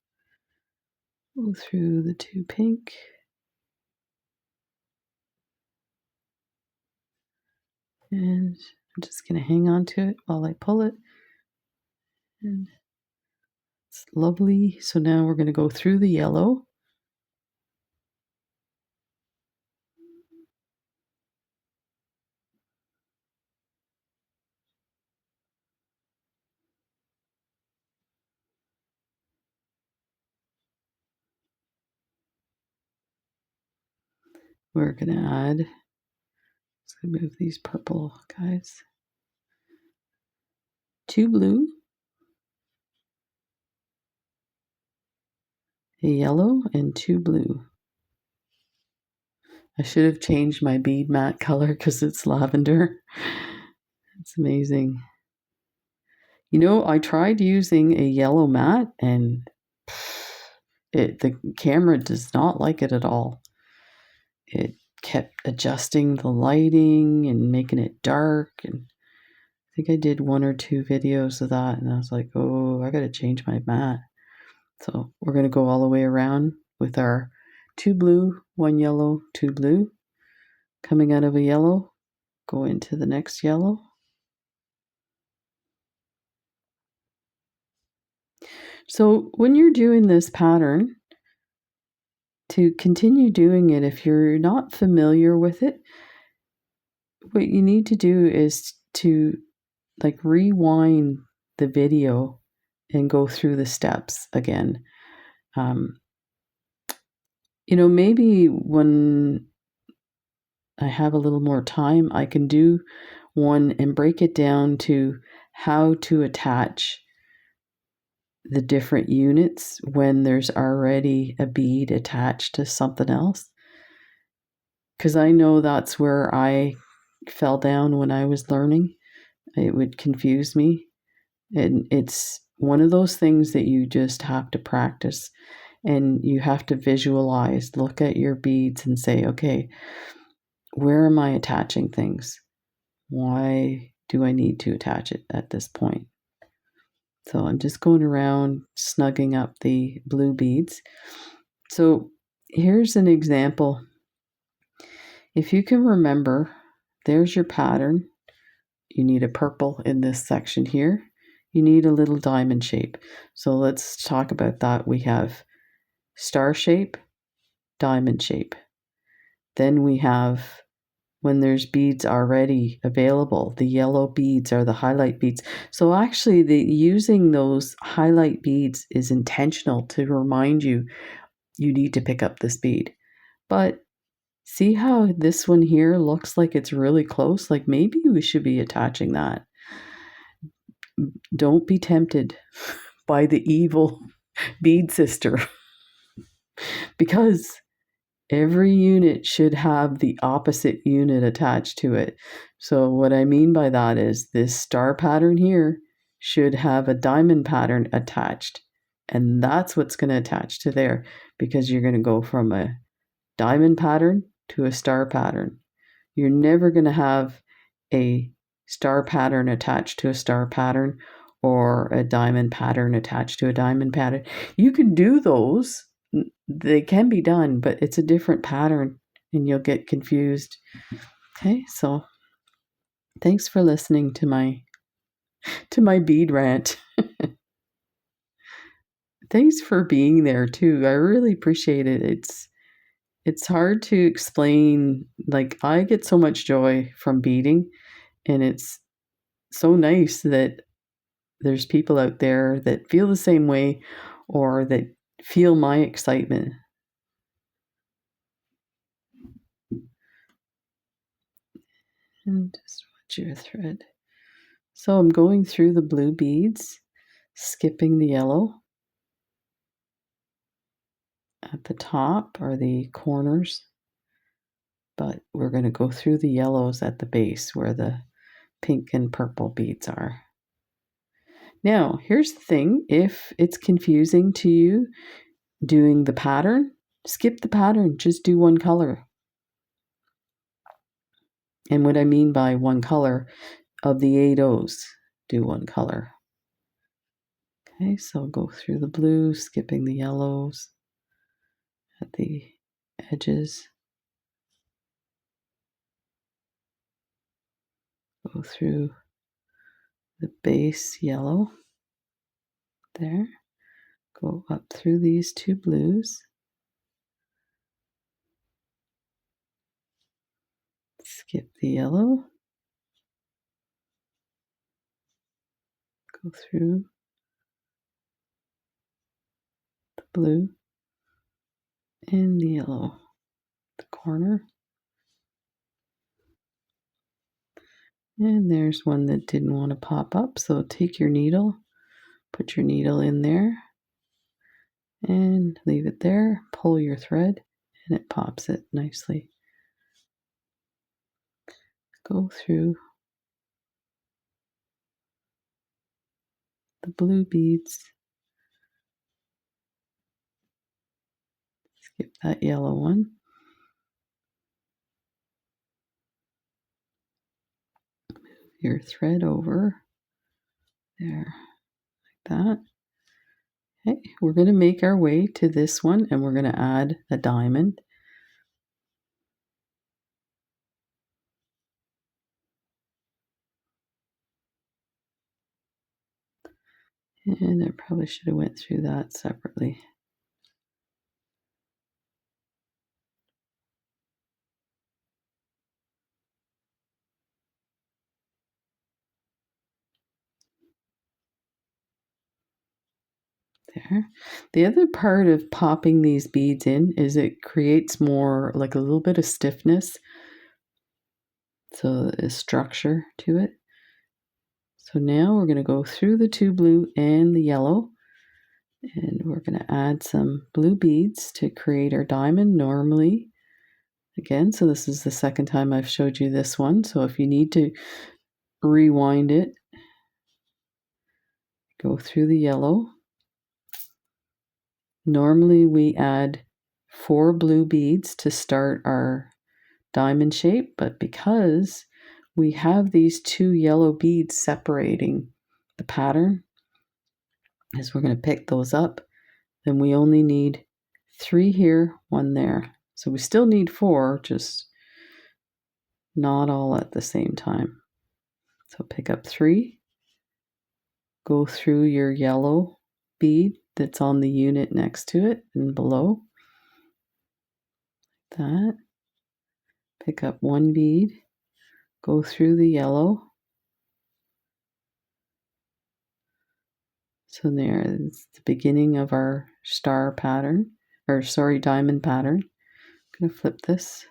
Go through the 2 pink. And I'm just going to hang on to it while I pull it. And it's lovely. So now we're going to go through the yellow. We're going to add, let's move these purple guys. 2 blue, a yellow, and 2 blue. I should have changed my bead mat color because it's lavender. It's amazing. You know, I tried using a yellow mat and The camera does not like it at all. It kept adjusting the lighting and making it dark, and I think I did 1 or 2 videos of that, and I was like, oh, I gotta change my mat. So we're gonna go all the way around with our 2 blue, 1 yellow, 2 blue. Coming out of a yellow, go into the next yellow. So when you're doing this pattern, to continue doing it, if you're not familiar with it, what you need to do is to like rewind the video and go through the steps again. Maybe when I have a little more time, I can do one and break it down to how to attach the different units when there's already a bead attached to something else. Because I know that's where I fell down when I was learning. It would confuse me. And it's one of those things that you just have to practice, and you have to visualize, look at your beads and say, okay, where am I attaching things? Why do I need to attach it at this point? So I'm just going around snugging up the blue beads. So here's an example. If you can remember, there's your pattern. You need a purple in this section here. You need a little diamond shape. So let's talk about that. We have star shape, diamond shape. Then we have, when there's beads already available, the yellow beads are the highlight beads. So actually using those highlight beads is intentional to remind you need to pick up this bead. But see how this one here looks like it's really close? Like maybe we should be attaching that. Don't be tempted by the evil bead sister, because every unit should have the opposite unit attached to it. So what I mean by that is this star pattern here should have a diamond pattern attached. And that's what's going to attach to there, because you're going to go from a diamond pattern to a star pattern. You're never going to have a star pattern attached to a star pattern or a diamond pattern attached to a diamond pattern. You can do those. They can be done, but it's a different pattern and you'll get confused. Okay, so thanks for listening to my bead rant. Thanks for being there too. I really appreciate it. It's hard to explain. Like, I get so much joy from beading, and it's so nice that there's people out there that feel the same way or that feel my excitement. And just watch your thread. So I'm going through the blue beads, skipping the yellow. At the top are the corners, but we're going to go through the yellows at the base where the pink and purple beads are. Now, here's the thing. If it's confusing to you doing the pattern, skip the pattern. Just do one color. And what I mean by one color, of the 8 O's, do one color. Okay, so go through the blue, skipping the yellows at the edges. Go through the base yellow there. Go up through these 2 blues. Skip the yellow. Go through the blue and the yellow, the corner. And there's one that didn't want to pop up, so take your needle, put your needle in there, and leave it there. Pull your thread, and it pops it nicely. Go through the blue beads. that yellow one. Move your thread over there, like that. Okay, we're going to make our way to this one and we're going to add a diamond. And I probably should have went through that separately. There. The other part of popping these beads in is it creates more, like a little bit of stiffness. So a structure to it. So now we're going to go through the 2 blue and the yellow. And we're going to add some blue beads to create our diamond normally. Again, so this is the second time I've showed you this one. So if you need to rewind it, go through the yellow. Normally we add 4 blue beads to start our diamond shape, but because we have these 2 yellow beads separating the pattern, as we're going to pick those up, then we only need 3 here, 1 there. So we still need 4, just not all at the same time. So pick up 3, go through your yellow bead that's on the unit next to it and below. That. Pick up 1 bead, go through the yellow. So there is the beginning of our star pattern, or sorry, diamond pattern. I'm going to flip this,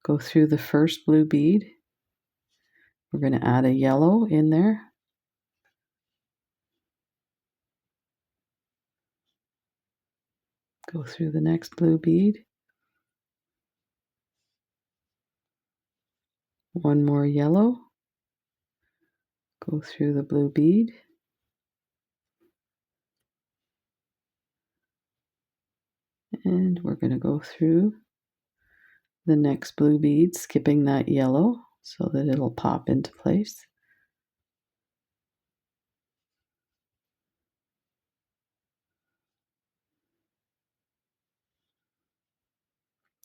go through the first blue bead. We're going to add a yellow in there. Go through the next blue bead. 1 more yellow. Go through the blue bead. And we're going to go through the next blue bead, skipping that yellow so that it'll pop into place.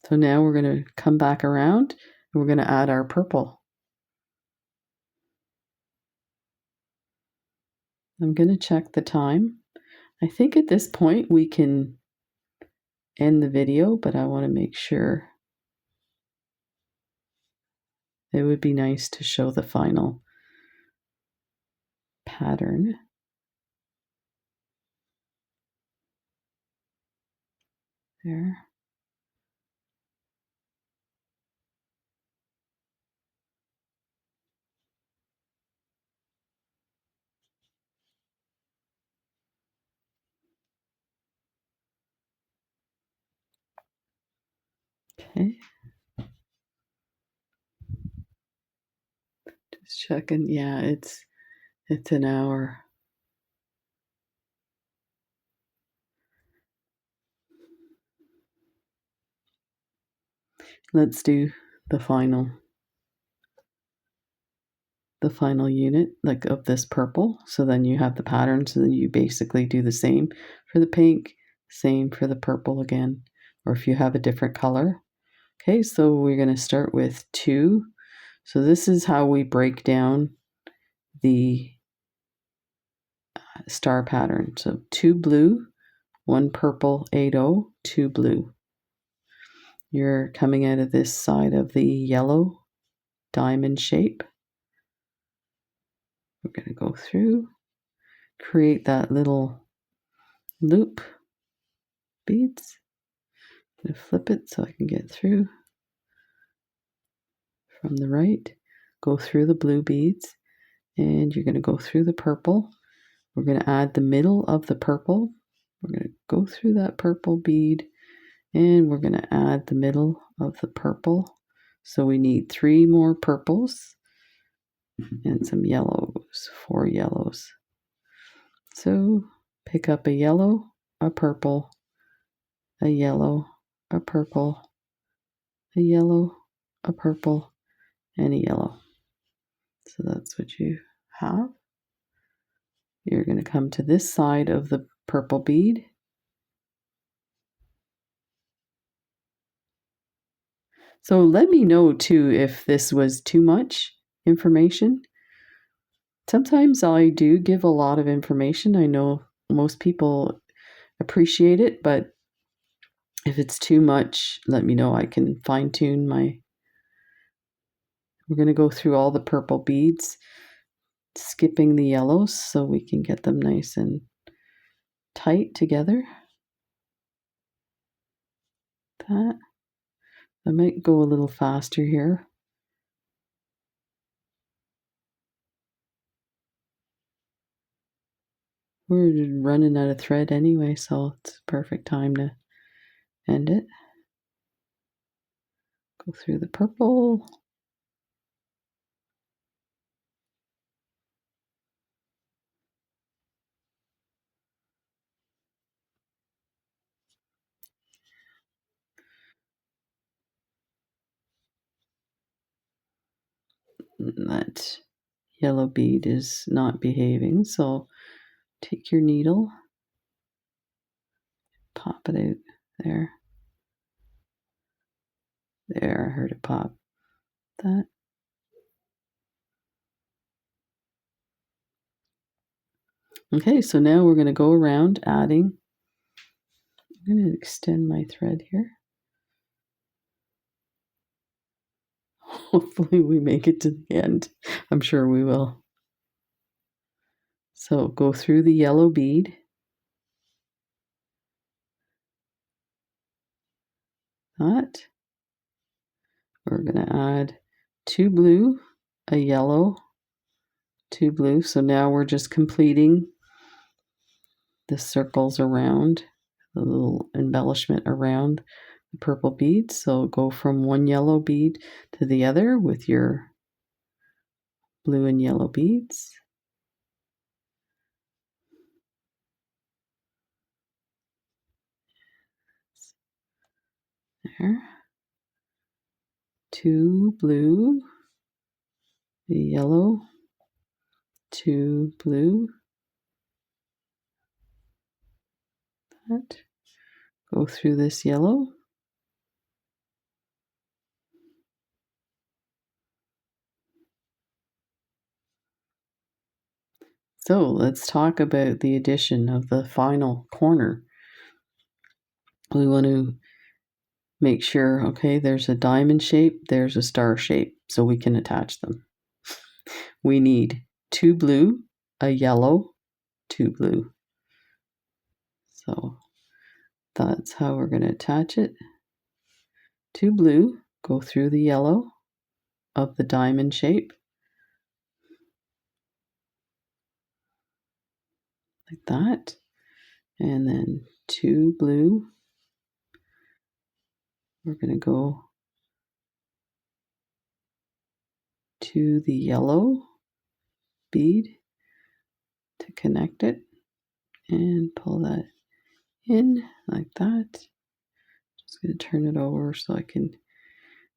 So now we're going to come back around and we're going to add our purple. I'm going to check the time. I think at this point we can end the video, but I want to make sure. It would be nice to show the final pattern. There. Okay. Just checking. Yeah, it's an hour. Let's do the final unit, like of this purple. So then you have the pattern, so then you basically do the same for the pink, same for the purple again, or if you have a different color. Okay, so we're going to start with 2. So this is how we break down the star pattern. So 2 blue, 1 purple, 8-0, 2 blue. You're coming out of this side of the yellow diamond shape. We're going to go through, create that little loop beads. I'm going to flip it so I can get through from the right. Go through the blue beads, and you're going to go through the purple. We're going to add the middle of the purple. We're going to go through that purple bead, and we're going to add the middle of the purple. So we need 3 more purples and some yellows, 4 yellows. So pick up a yellow, a purple, a yellow, a purple, a yellow, a purple, and a yellow. So that's what you have. You're going to come to this side of the purple bead. So let me know too if this was too much information. Sometimes I do give a lot of information. I know most people appreciate it, but if it's too much, let me know. I can fine tune my... We're going to go through all the purple beads, skipping the yellows so we can get them nice and tight together. That. I might go a little faster here. We're running out of thread anyway, so it's a perfect time to end it. Go through the purple. That yellow bead is not behaving, so take your needle, pop it out there. There, I heard it pop. That. Okay, so now we're going to go around adding. I'm going to extend my thread here. Hopefully we make it to the end. I'm sure we will. So go through the yellow bead. That. We're going to add 2 blue, a yellow, 2 blue. So now we're just completing the circles around, the little embellishment around the purple beads. So go from one yellow bead to the other with your blue and yellow beads. There. 2 blue, a yellow, 2 blue. That. Go through this yellow. So let's talk about the addition of the final corner. We want to make sure, okay, there's a diamond shape, there's a star shape, so we can attach them. We need 2 blue, a yellow, 2 blue. So that's how we're going to attach it. 2 blue, go through the yellow of the diamond shape. Like that. And then 2 blue. We're going to go to the yellow bead to connect it and pull that in like that. Just going to turn it over so I can...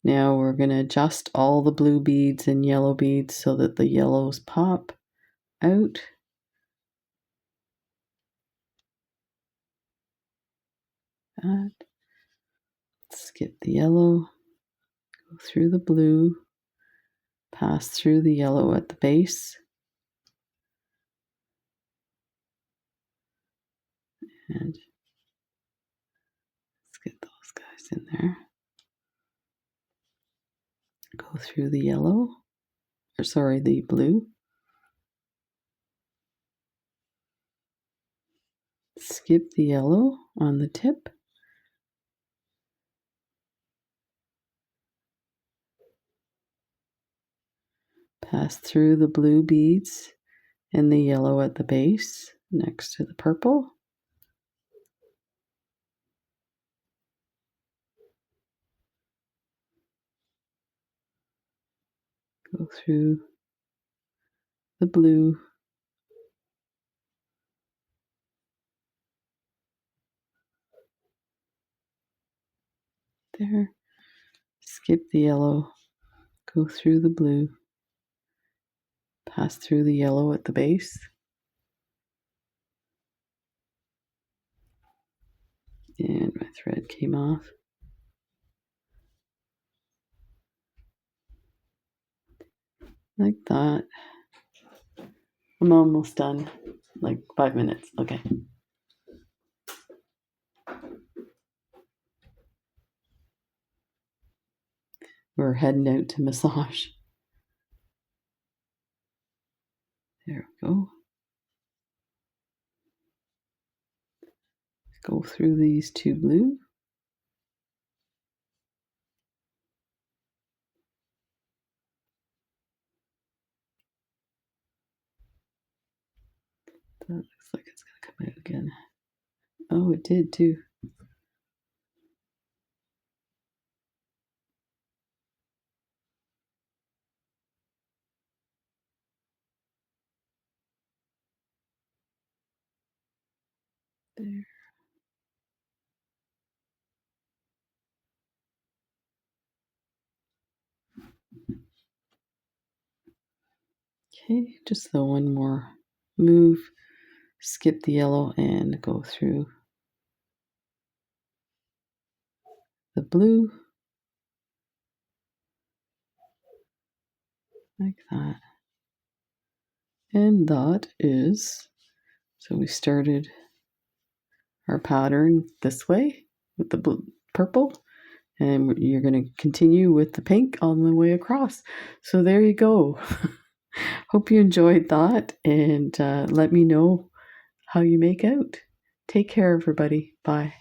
Now we're going to adjust all the blue beads and yellow beads so that the yellows pop out. That. Skip the yellow, go through the blue, pass through the yellow at the base, and let's get those guys in there. Go through the yellow, or sorry, the blue. Skip the yellow on the tip. Pass through the blue beads and the yellow at the base next to the purple. Go through the blue. there. Skip the yellow, go through the blue, pass through the yellow at the base. And my thread came off. Like that. I'm almost done. Like 5 minutes. Okay. We're heading out to massage. There we go. Go through these two blue. That looks like it's going to come out again. Oh, it did too. There. Okay, just the one more move. Skip the yellow and go through the blue. Like that. And that is, so we started our pattern this way with the purple, and you're going to continue with the pink on the way across. So there you go. Hope you enjoyed that, and let me know how you make out. Take care, everybody. Bye.